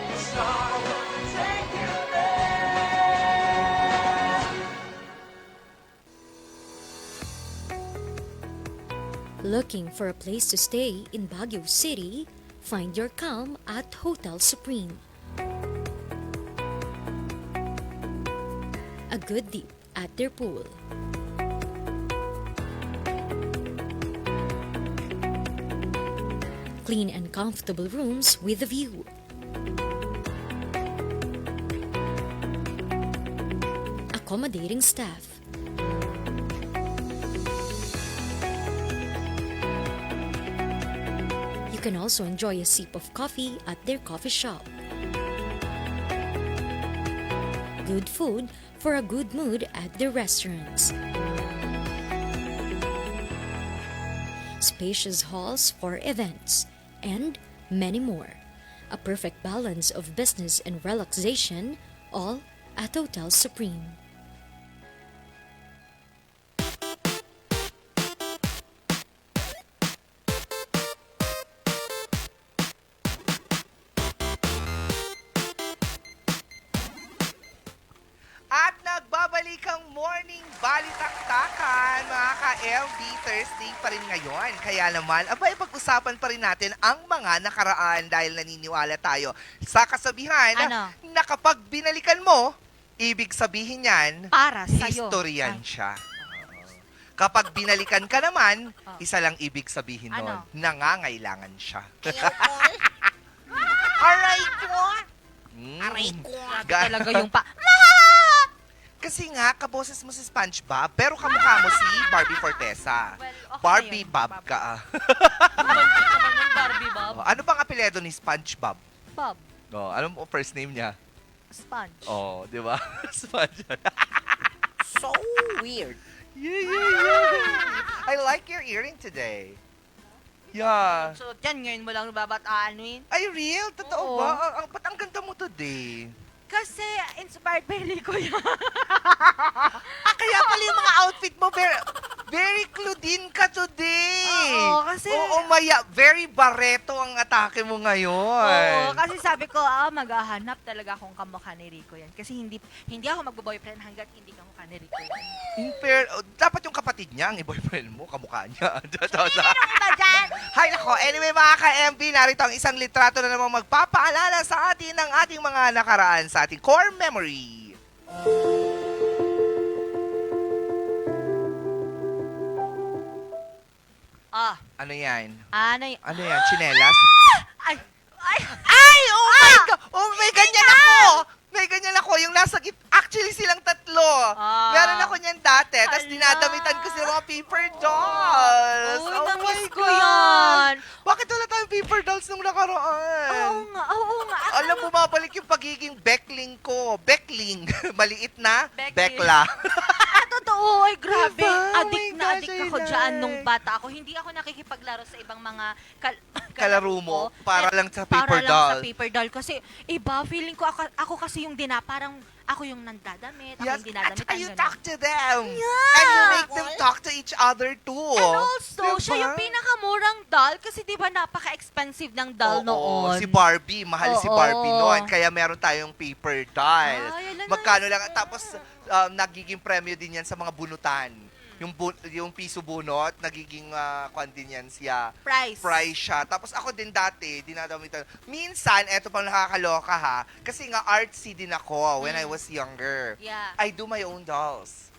Looking for a place to stay in Baguio City? Find your calm at Hotel Supreme. A good dip at their pool. Clean and comfortable rooms with a view. Accommodating staff. You can also enjoy a sip of coffee at their coffee shop. Good food for a good mood at their restaurants. Spacious halls for events, and many more. A perfect balance of business and relaxation, all at Hotel Supreme. At nagbabalik ang morning balitaktakan, mga ka-LB. Thursday pa rin ngayon. Kaya naman, abay, pag-usapan pa rin natin ang mga nakaraan dahil naniniwala tayo sa kasabihan na kapag binalikan mo, ibig sabihin yan, para sa'yo. historian siya. Kapag binalikan ka naman, isa lang ibig sabihin nun, nangangailangan siya. Aray ko! Aray ko! Talaga yung pa... Kasi nga, kaboses mo si SpongeBob, pero kamukha mo si Barbie Fortesa. Barbie Bob ka. Barbie Bob. Ano bang apelyido ni SpongeBob? Bob. Ano mo first name niya? Sponge. Di ba? Sponge. So weird. Yeah. I like your earring today. Yeah. So, dyan ngayon mo lang babataan. Ay, real? Totoo ba? Ba't ang ganda mo today? Kasi inspired by Rico yan. Kaya pala yung mga outfit mo, very Claudine ka today. Oo, kasi... Oo, very Barreto ang atake mo ngayon. Oo, kasi sabi ko, maghahanap talaga akong kamukha ni Rico yan. Kasi hindi ako magbo-boyfriend hanggat hindi kamukha ni Rico yan. Dapat yung kapatid niya, ang boyfriend mo, kamukha niya. Meron ba dyan? Hay nako, anyway mga ka-MB, narito ang isang litrato na namang magpapaalala sa atin ng ating mga nakaraan sa ating core memory. Ano yan? Ano yan? Chinelas? Ay! Oh my God! Oh, may ganyan ako! May ganyan ako. Yung nasa actually silang tatlo. Meron ako niyan dati. Tapos dinadamitan ko sila mga paper dolls. Oh, na-miss ko yan. Bakit wala tayong paper dolls nung nakaraan? Oo nga. Alam mo, mabalik yung pagiging Beckling ko. Beckling. Maliit na Bekla. Totoo. Ay, grabe. Diba? Adik ako dyan nung bata ako. Hindi ako nakikipaglaro sa ibang mga kalaro mo para lang sa paper Para doll. lang sa paper doll. Kasi iba, feeling ko ako kasi yung parang ako yung nandadamit, ako yung dinadamit. At you talk to them. And you make them talk to each other too. And also, siya yung pinakamurang doll kasi di ba napaka-expensive ng doll noon. Si Barbie. Mahal si Barbie noon. Kaya meron tayong paper doll. Magkano lang. Tapos nagiging premyo din yan sa mga bunutan. Yung piso bunot, nagiging kwan din yan siya. Price siya. Tapos ako din dati, dinadamitan. Minsan, eto pang nakakaloka ha, kasi nga artsy din ako when I was younger. Yeah. I do my own dolls.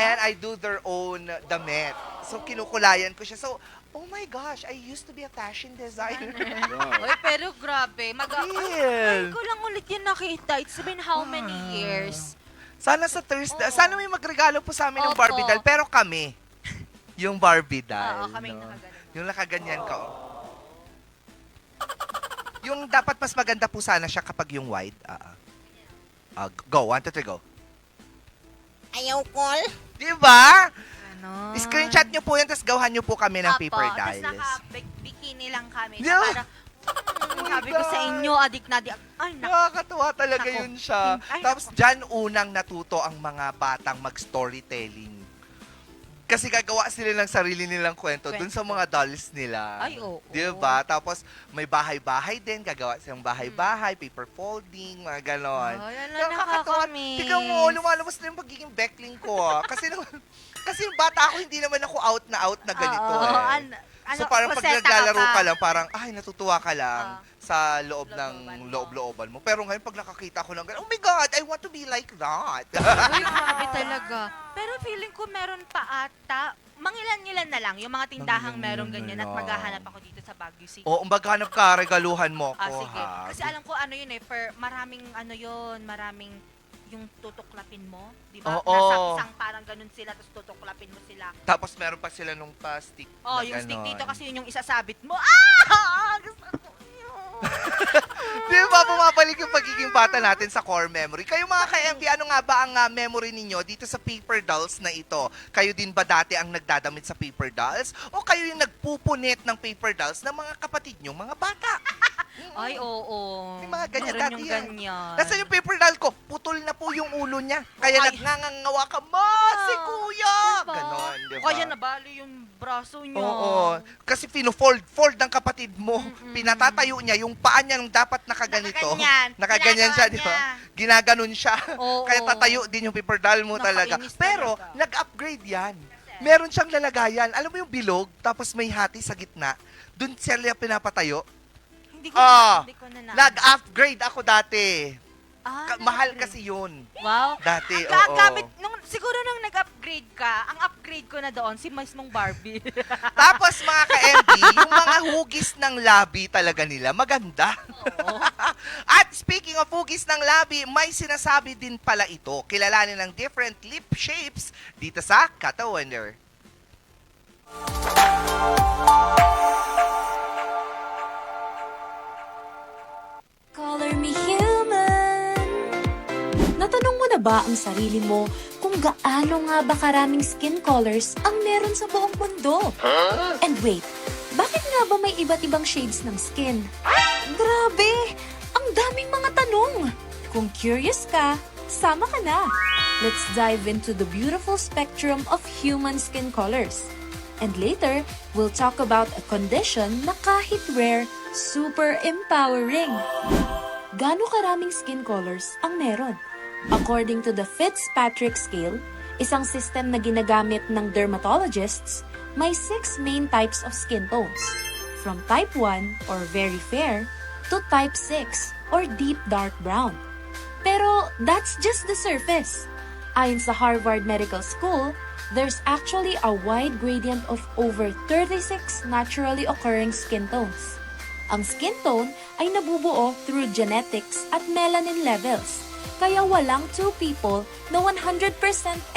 And I do their own damit. So, kinukulayan ko siya. So, oh my gosh, I used to be a fashion designer. Uy, pero grabe. Real. Ay, ko lang ulit yun nakita. It's been how many years? Sana sa Thursday, sana may magregalo po sa amin ng Barbie doll, pero kami, yung Barbie doll. Oo, kami nakaganyan. Yung nakaganyan ka. Yung dapat mas maganda po sana siya kapag yung wide. Go, 1, 2, 3, go. Ayaw call? Diba? Screenshot nyo po yan, tapos gawahan nyo po kami ng paper dolls. Tapos naka-bikini lang kami. Yeah. Para, sabi ko sa inyo, adik na adik. Ay, nakakatuwa talaga yun siya. Tapos dyan unang natuto ang mga batang mag-storytelling. Kasi gagawa sila ng sarili nilang kwento dun sa mga dolls nila. Ay, oo. Diba? Tapos may bahay-bahay din, gagawa silang bahay-bahay, paper folding, mga ganon. Ay, nakakamiss. Tingnan mo, lumalabas na yung pagiging backling ko. Kasi yung bata ako, hindi naman ako out na ganito so parang pag naglalaro ka lang, parang, ay, natutuwa ka lang sa loob ng loob-looban mo. Pero ngayon, pag nakakita ko lang, oh my God, I want to be like that. Uy, grabe talaga. Pero feeling ko meron pa ata, mangilan-ngilan na lang, yung mga tindahang meron ganyan at maghahanap ako dito sa Baguio City. Oo, maghanap ka, regaluhan mo ko, sige. Kasi alam ko ano yun maraming maraming yung tutuklapin mo, di ba? Oo. Nasa isang parang ganun sila, tapos tutuklapin mo sila. Tapos meron pa sila nung stick. Oh, yung stick dito kasi yun yung isasabit mo. Gusto ko yun. Di ba, bumabalik yung pagiging bata natin sa core memory. Kayo mga ka-MB, ano nga ba ang memory ninyo dito sa paper dolls na ito? Kayo din ba dati ang nagdadamit sa paper dolls? O kayo yung nagpupunit ng paper dolls ng mga kapatid nyo, mga bata? Ay, oo. May mga ganyan meron dati yung yan. ganyan. Nasaan yung paper doll ko? Putol na po yung ulo niya. Kaya nagngangawa ka, si kuya! Diba? Ganon, di ba? Kaya nabali yung braso niya. Oo. Kasi fold ng kapatid mo. Pinatatayo niya yung paa niya nung dapat nakaganito. Nakaganyan siya, di ba? Ginaganon siya. Kaya tatayo din yung paper doll mo talaga. Pero, nag-upgrade yan. Meron siyang lalagayan. Alam mo yung bilog, tapos may hati sa gitna. Doon sila pinapatayo. Hindi ko na nag-upgrade ako dati. Mahal kasi yun. Wow. Dati, Ang gamit, siguro nung nag-upgrade ka, ang upgrade ko na doon, si mismong Barbie. Tapos mga ka-MB, yung mga hugis ng labi talaga nila, maganda. At speaking of hugis ng labi, may sinasabi din pala ito. Kilalanin ng different lip shapes dito sa Kata Wonder. Color me human. Natanong mo na ba ang sarili mo kung gaano nga ba karaming skin colors ang meron sa buong mundo? And wait, bakit nga ba may iba't ibang shades ng skin? Grabe! Ang daming mga tanong! Kung curious ka, sama ka na! Let's dive into the beautiful spectrum of human skin colors. And later, we'll talk about a condition na kahit rare, super empowering. Gaano karaming skin colors ang meron? According to the Fitzpatrick Scale, isang system na ginagamit ng dermatologists, may 6 main types of skin tones. From type 1 or very fair to type 6 or deep dark brown. Pero that's just the surface. Ayon sa Harvard Medical School, there's actually a wide gradient of over 36 naturally occurring skin tones. Ang skin tone ay nabubuo through genetics at melanin levels, kaya walang two people na 100%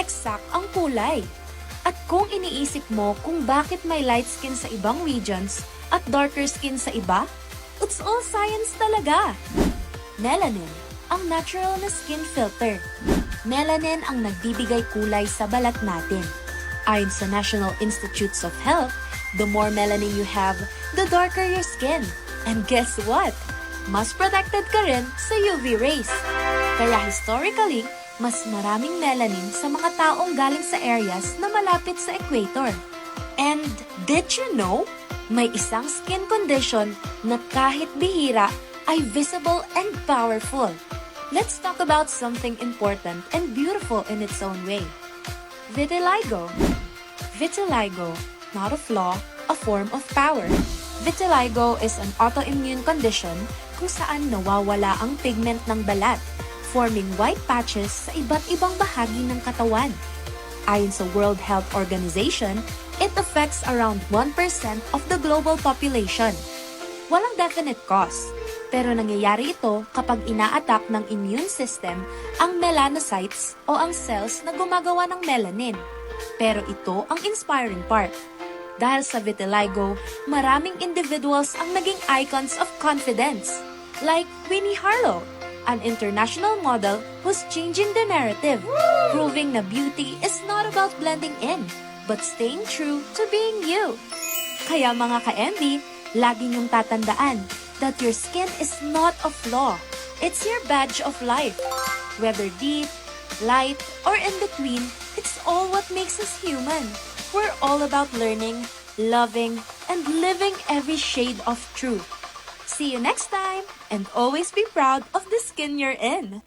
exact ang kulay. At kung iniisip mo kung bakit may light skin sa ibang regions at darker skin sa iba, it's all science talaga. Melanin, ang natural na skin filter. Melanin ang nagbibigay kulay sa balat natin. Ayon sa National Institutes of Health, the more melanin you have, the darker your skin. And guess what? Mas protected ka rin sa UV rays. Kaya historically, mas maraming melanin sa mga taong galing sa areas na malapit sa equator. And did you know? May isang skin condition na kahit bihira ay visible and powerful. let's talk about something important and beautiful in its own way. Vitiligo. Vitiligo, not a flaw, a form of power. Vitiligo is an autoimmune condition kung saan nawawala ang pigment ng balat, forming white patches sa iba't ibang bahagi ng katawan. Ayon sa World Health Organization, it affects around 1% of the global population. Walang definite cause, pero nangyayari ito kapag ina-attack ng immune system ang melanocytes o ang cells na gumagawa ng melanin. Pero ito ang inspiring part. Dahil sa vitiligo, maraming individuals ang naging icons of confidence, like Winnie Harlow, an international model who's changing the narrative, proving na beauty is not about blending in, but staying true to being you. Kaya mga ka-MB, lagi niyong tatandaan that your skin is not a flaw. It's your badge of life. Whether deep, light, or in between, it's all what makes us human. We're all about learning, loving, and living every shade of truth. See you next time, and always be proud of the skin you're in.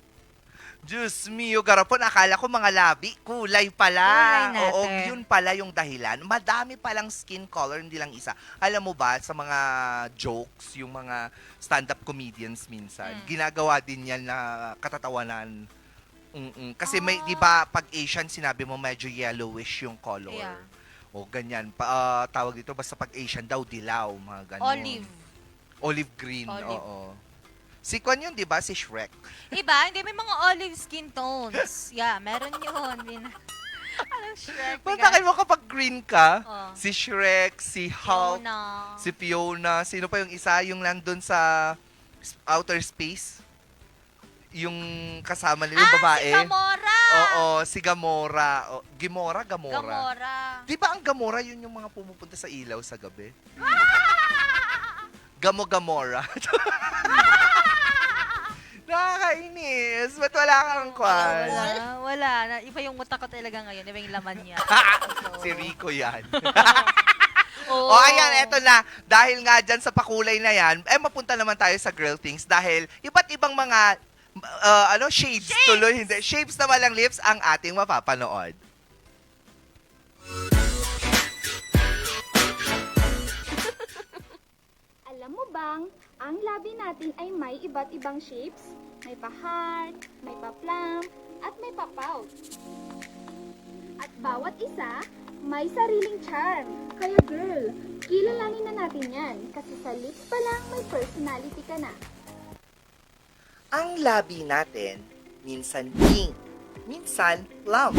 Diyos mio, garapon, akala ko mga labi, kulay pala. Kulay natin. Oo, yun pala yung dahilan. Madami palang skin color, hindi lang isa. Alam mo ba, sa mga jokes, yung mga stand-up comedians minsan, ginagawa din yan na katatawanan. Kasi may, di ba, pag Asian, sinabi mo medyo yellowish yung color. Yeah. O ganyan. Tawag dito, basta pag Asian daw, dilaw, mga ganun. Olive green, Olive. oo. Si Kwan yun, di ba? Si Shrek. Iba, hindi, may mga olive skin tones. Yeah, meron yun. Anong Shrek? Bakit mo kapag green ka? Oh. Si Shrek, si Hulk, Fiona. si Fiona. Sino pa yung isa? Yung nandun sa outer space? Yung kasama nila, yung babae. Si Gamora! Oo, si Gamora. Gamora? Gamora. Di ba ang Gamora yun yung mga pumupunta sa ilaw sa gabi? Gamora. Nakakainis. Ba't wala kang kwan? Wala. Iba yung utak ko talaga ngayon. Iba yung laman niya. Si Rico yan. Oo. O ayan, eto na. Dahil nga dyan sa pakulay na yan, mapunta naman tayo sa girl things dahil iba't ibang mga shades tuloy. Hindi, shapes naman ng lips ang ating mapapanood. Alam mo bang, ang labi natin ay may iba't ibang shapes? May pa-heart, may pa-plum, at may pa-pout. At bawat isa, may sariling charm. Kaya girl, kilalanin na natin yan. Kasi sa lips pa lang, may personality ka na. Ang labi natin, minsan pink, minsan plum.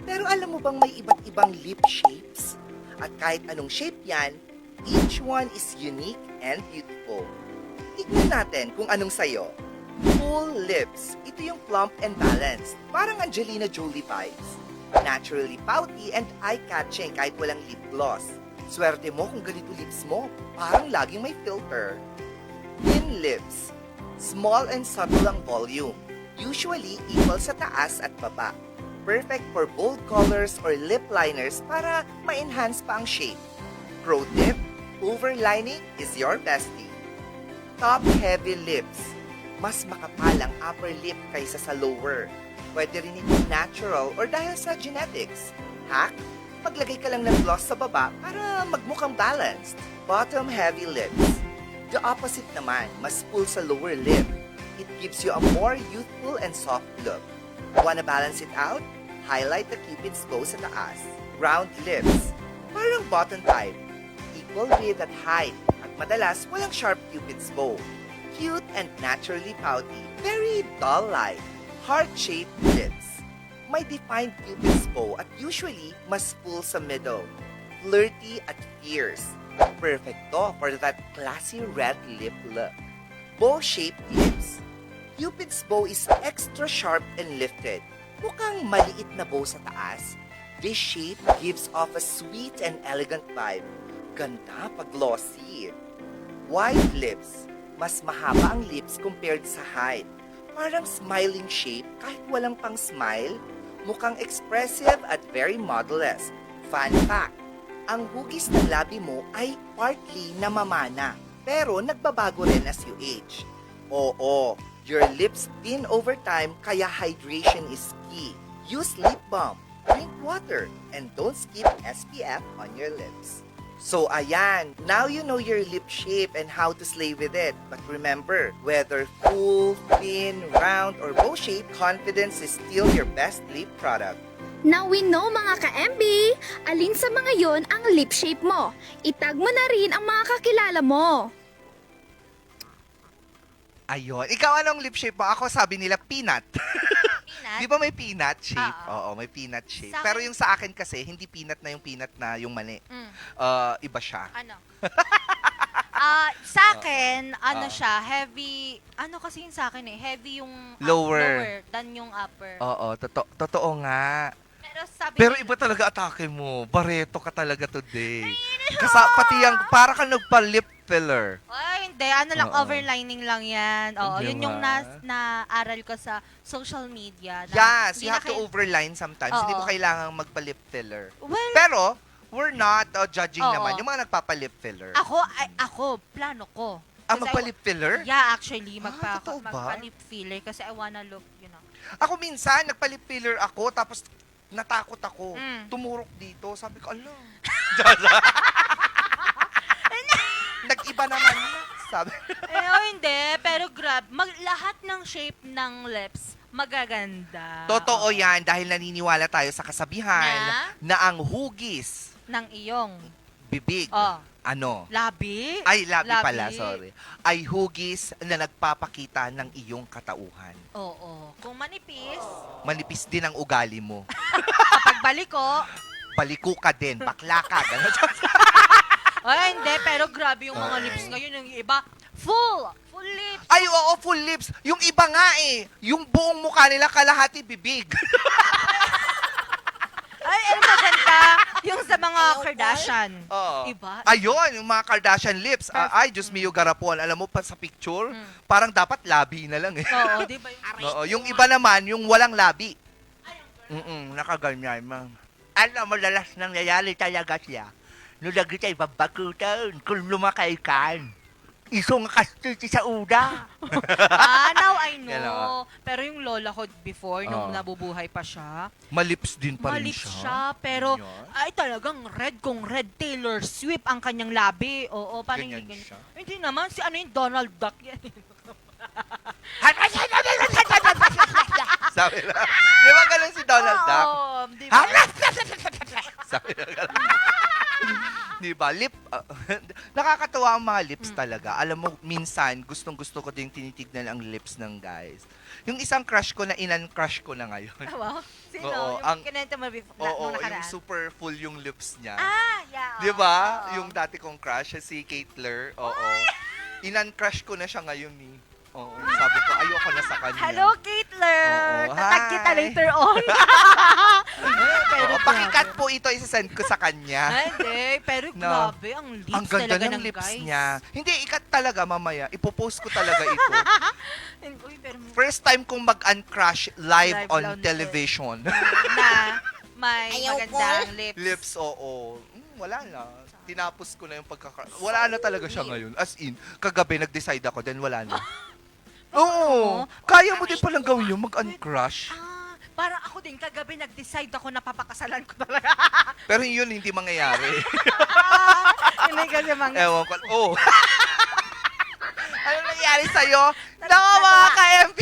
Pero alam mo bang may iba't ibang lip shapes? At kahit anong shape yan, each one is unique and beautiful. Tignan natin kung anong sayo. Full lips. Ito yung plump and balanced. Parang Angelina Jolie vibes. Naturally pouty and eye-catching kahit walang lip gloss. Swerte mo kung ganito lips mo. Parang laging may filter. Thin lips. Small and subtle ang volume. Usually equal sa taas at baba. Perfect for bold colors or lip liners para ma-enhance pa ang shape. Pro tip, overlining is your bestie. Top-heavy lips. Mas makapal ang upper lip kaysa sa lower. Pwede rin ito natural or dahil sa genetics. Hack, maglagay ka lang ng gloss sa baba para magmukhang balanced. Bottom-heavy lips. The opposite naman, mas full sa lower lip. It gives you a more youthful and soft look. Wanna balance it out? Highlight the Cupid's bow sa taas. Round lips. Parang button type. Equal width at height. At madalas, walang sharp Cupid's bow. Cute and naturally pouty. Very doll-like. Heart-shaped lips. May defined Cupid's bow at usually mas full sa middle. Flirty at fierce. Perfect to for that classy red lip look. Bow-shaped lips. Cupid's bow is extra sharp and lifted. Mukhang maliit na bow sa taas. This shape gives off a sweet and elegant vibe. Ganda pag glossy. Wide lips. Mas mahaba ang lips compared sa height. Parang smiling shape kahit walang pang smile. Mukhang expressive at very model-esque. Fun fact, ang hugis ng labi mo ay partly namamana, pero nagbabago rin as you age. Oo, Your lips thin over time, kaya hydration is key. Use lip balm, drink water, and don't skip SPF on your lips. So ayan, now you know your lip shape and how to slay with it. But remember, whether full, thin, round, or bow shape, confidence is still your best lip product. Now we know mga ka-MB, alin sa mga yon ang lip shape mo. Itag mo na rin ang mga kakilala mo. Ayun. Ikaw anong lip shape mo? Ako sabi nila peanut. Di ba may peanut shape? Oo, may peanut shape. Sa Pero akin- yung sa akin kasi, hindi peanut na yung mani. Iba siya. Ano? Sa akin, siya, heavy, kasi yung sa akin heavy yung Lower. than yung upper. Oo, totoo nga. Pero sabi Pero iba talaga atake mo. Bareto ka talaga today. Pati yung, para ka nagpa-lip filler. Ay, hindi. Oo. Overlining lang yan. Oo, Di yun yung ba? na-aral ko sa social media. Yes, hindi you na have to kayo- overline sometimes. Hindi mo Oo. kailangang magpa-lip filler. Well, Pero, we're not judging Oo. naman yung mga nagpapa-lip filler. Ako, plano ko. Kasi Magpa-lip filler? Yeah, actually, totoo ba? magpa-lip filler kasi I wanna look, Ako minsan, nagpa-lip filler ako, tapos natakot ako. Mm. Tumurok dito. Sabi ko, ala. Nag-iba naman na. Sabi. hindi. Pero lahat ng shape ng lips, magaganda. Totoo yan dahil naniniwala tayo sa kasabihan na ang hugis Ng iyong bibig, labi. Ay, labi pala, sorry. Ay hugis na nagpapakita ng iyong katauhan. Oo. Kung manipis, Manipis din ang ugali mo. kapag baliko, Baliko ka din, bakla ka. Ganun. hindi. Pero grabe yung mga lips ngayon. Yung iba, full lips. Ay, oo, full lips. Yung iba nga yung buong mukha nila kalahati bibig. Ay, maganda. Yung sa mga Kardashian. Oo. Iba. Ayun, yung mga Kardashian lips. Ay, Diyos mio garapon. Alam mo pa sa picture, parang dapat labi na lang Oo, di ba yung Oo, yung iba naman, yung walang labi. Nakaganyan, ma'am. Alam mo, lalas nang nangyayari talaga siya. Nung lagi tayo babagutan, kung lumakay ka. Isong kastuti sa uda. now I know. Yan lang. Pero yung lola ko before, nung Oo. nabubuhay pa siya, Malips din pa rin malips siya. siya. Pero, Yan. ay talagang red kung red Taylor Swift ang kanyang labi. Oo, parang Ganyan ganyan. siya. Hindi naman, si yung Donald Duck yan. Sabi na. Di ba ganun si Donald Duck? Oo, di ba? Sabi na ganun. Di ba? Nakakatawa ang mga lips talaga. Alam mo, minsan, gustong-gusto ko din tinitignan ang lips ng guys. Yung isang crush ko na inan-crush ko na ngayon. Wow. Sino? Oo, yung kinenta mo before, Oo, nung yung nakaraan? super full yung lips niya. Yeah. Di ba? Yung dati kong crush, si Kate Ler. Oo. Inan-crush ko na siya ngayon Oo. Sabi ko, ayoko na sa kanya. Hello, Caitlin! Oo, Tatag hi. kita later on. Oo, pakikat po ito, isasend ko sa kanya. Hindi, pero No. grabe, ang lips Ang ganda talaga ng ng lips guys. niya. Hindi, ikat talaga mamaya. Ipopost ko talaga ito. Uy, pero First time kong mag-uncrush live Live on lang television. na may magandang lips. Lips, oo. Wala na. Tinapos ko na yung Wala na talaga siya ngayon. As in, kagabi nag-decide ako, then wala na. Oo. Kaya mo din palang gawin yung mag-uncrush. Parang ako din, kagabi nag-decide ako na papakasalan ko talaga. Pero yun, hindi mangyayari. Hindi kasi Ewan ko. Oh. Ano nangyari sa'yo? Nako mga ka-MP!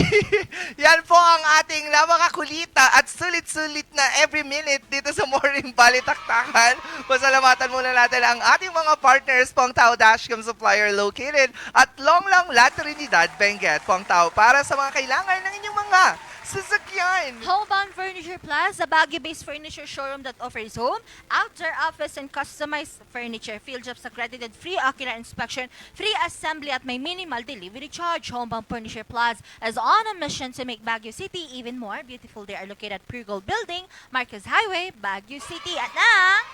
Yan po ang ating napakakulita at sulit-sulit na every minute dito sa Morning Balitaktakan. Pasalamatan muna natin ang ating mga partners, Pongtao Dashcam Supplier located at Longlang La Trinidad, Benguet. Pongtao para sa mga kailangan ng inyong mga sasakyan. Homebound Furniture Plus, a Baguio-based furniture showroom that offers home, outdoor office, and customized furniture. Field jobs accredited, free ocular inspection, free assembly at may minimal delivery charge. Homebound Furniture Plus is on a mission to make Baguio City even more beautiful. They are located at Pure Gold Building, Marcos Highway, Baguio City. At na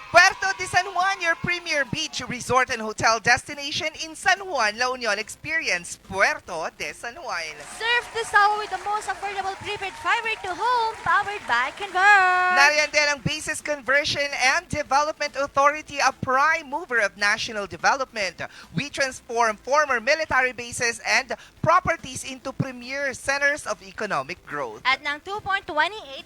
Puerto Puerto de San Juan, your premier beach resort and hotel destination in San Juan, La Union. Experience Puerto de San Juan. Surf the Sawa with the most affordable prepaid fiber to home, powered by Converge. Nariyan din ang Bases Conversion and Development Authority, a prime mover of national development. We transform former military bases and properties into premier centers of economic growth. At ng 2.28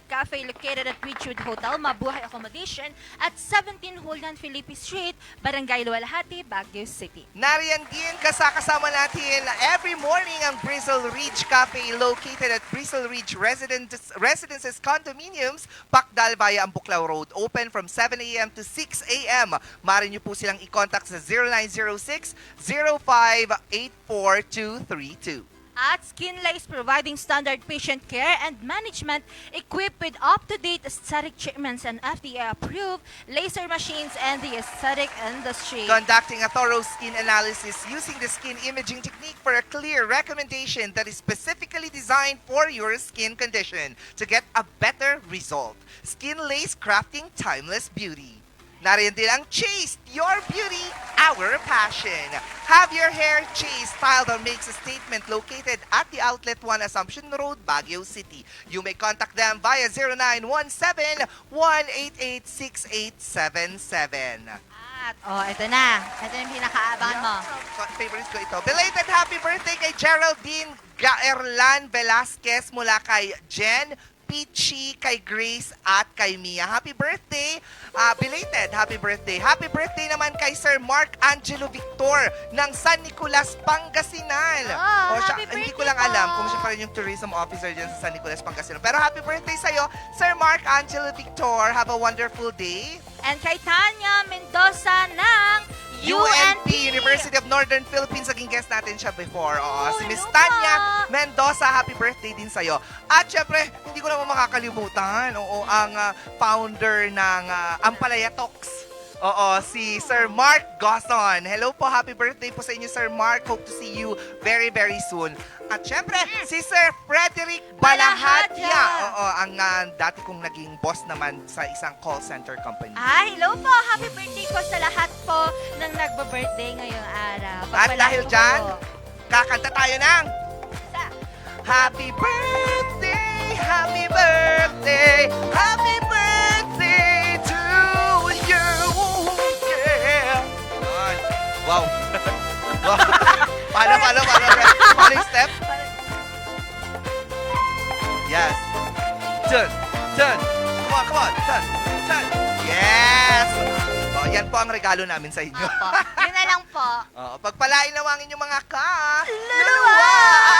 Cafe located at Beachwood Hotel, Mabuhay Accommodation at 17 Julian Felipe Street, Barangay Luwalhati, Baguio City. Nariyan din kasama natin every morning ang Bristle Ridge Cafe located at Bristle Ridge Residences Condominiums, Pacdal via Ambuclao Road. Open from 7 a.m. to 6 a.m. Maaari niyo po silang i-contact sa 0906-0584232. At Skinla is providing standard patient care and management equipped with up-to-date aesthetic treatments and FDA-approved laser machines and the aesthetic industry. Conducting a thorough skin analysis using the skin imaging technique for a clear recommendation that is specifically designed for your skin condition to get a better result. Skin Lace Crafting Timeless Beauty. Nariyan din ang Chase, your beauty, our passion. Have your hair chased, styled or makes a statement located at the Outlet 1 Assumption Road, Baguio City. You may contact them via 0917-188-6877. At, ito na. Ito yung pinakaabangan mo. Favorites ko ito. Belated happy birthday kay Geraldine Gaerlan Velasquez mula kay Jen, Peachy, kay Grace at kay Mia. Happy birthday! Belated happy birthday. Happy birthday naman kay Sir Mark Angelo Victor ng San Nicolas, Pangasinan. Hindi ko lang alam kung siya pa rin yung tourism officer dyan sa San Nicolas, Pangasinan. Pero happy birthday sa'yo, Sir Mark Angelo Victor. Have a wonderful day. And kay Tanya Mendoza ng UNP, University of Northern Philippines. Naging guest natin siya before. Si Miss Tanya Mendoza, happy birthday din sa'yo. At syempre, hindi ko naman makakalimutan, ang founder ng Ampalaya Talks. Si Sir Mark Gosson. Hello po, happy birthday po sa inyo, Sir Mark. Hope to see you very, very soon. At syempre, si Sir Frederick Balahadya. Ang dati kong naging boss naman sa isang call center company. Hello po, happy birthday po sa lahat po ng nagba-birthday ngayong araw. At dahil dyan, kakanta tayo ng Happy birthday, happy birthday, happy birthday to you. Yeah. Wow. Wow. Paano yung step? Yes. Turn. Come on. Turn. Yes. Yan po ang regalo namin sa inyo. Yun na lang po. Pagpalain naman ang inyong mga Luluwa!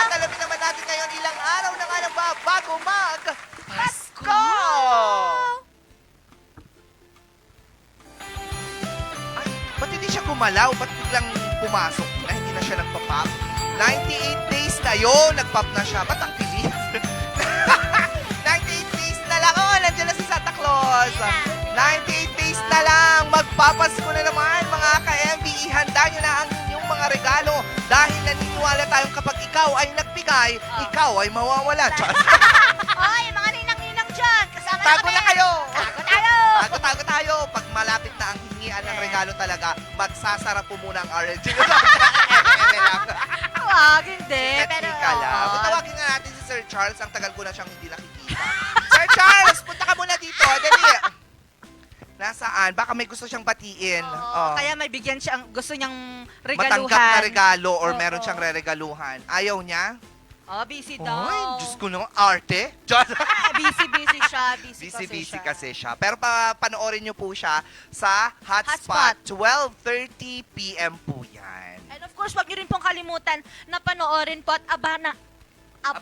At alamin naman natin ngayon ilang araw na nga lang ba bago mag-Pasko! Ay, ba't hindi siya gumalaw? Ba't biglang pumasok na hindi na siya nagpa-pop? 98 days na yun, nag-pop na siya. Ba't ang bilis? 98 days na lang. Nandiyan na si Santa Claus. 98 days na lang. Magpapasko na naman, mga ka-MB. Ihanda nyo na ang inyong mga regalo. Dahil naniniwala tayong kapag ikaw ay nagbigay, ikaw ay mawawala. Mga ninang-ninang dyan. Kasama Tago na kayo. Tago tayo. Pag malapit na ang hingian ng regalo talaga, magsasara po muna ang RLG. Wag, hindi. Pero, Tawagin nga natin si Sir Charles. Ang tagal ko na siyang hindi nakikita. Sir Charles, punta ka muna dito. Dali. Nasaan? Baka may gusto siyang batiin. Kaya may bigyan siya, gusto niyang regaluhan. Matanggap na regalo or meron siyang re-regaluhan. Ayaw niya? Busy daw. Ay, Diyos ko nung arte. Busy siya. Busy kasi siya. Pero panoorin niyo po siya sa Hotspot. 12:30 p.m. po yan. And of course, wag niyo rin pong kalimutan na panoorin po at abangan ang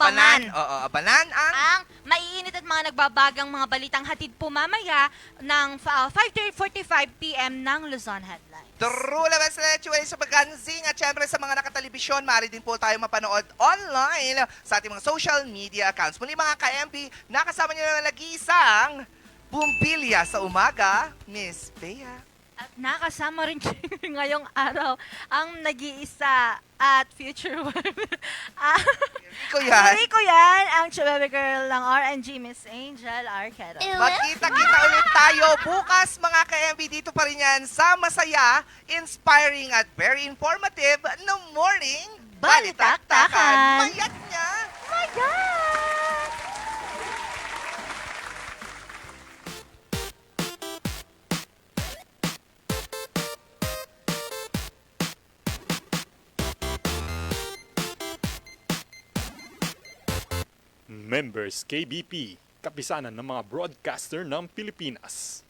maiinit at mga nagbabagang mga balitang hatid po mamaya ng 5:45 p.m. ng Luzon Headlines. True naman sa sa pagkansing at syempre sa mga nakatelebisyon, maaari din po tayo mapanood online sa ating mga social media accounts. Muli mga ka-MB, nakasama niyo na nag-iisang Bumbilya sa umaga, Miss Bea. At nakasama rin ngayong araw ang nag-iisa at future Rico yan. Rico yan, ang chubebe girl ng RNG, Miss Angel Arquero. Magkita-kita ulit tayo bukas mga ka-MB. Dito pa rin yan sa masaya, inspiring at very informative na morning Balitaktakan. Mayat niya! Mayat! Members KBP, kapisanan ng mga broadcaster ng Pilipinas.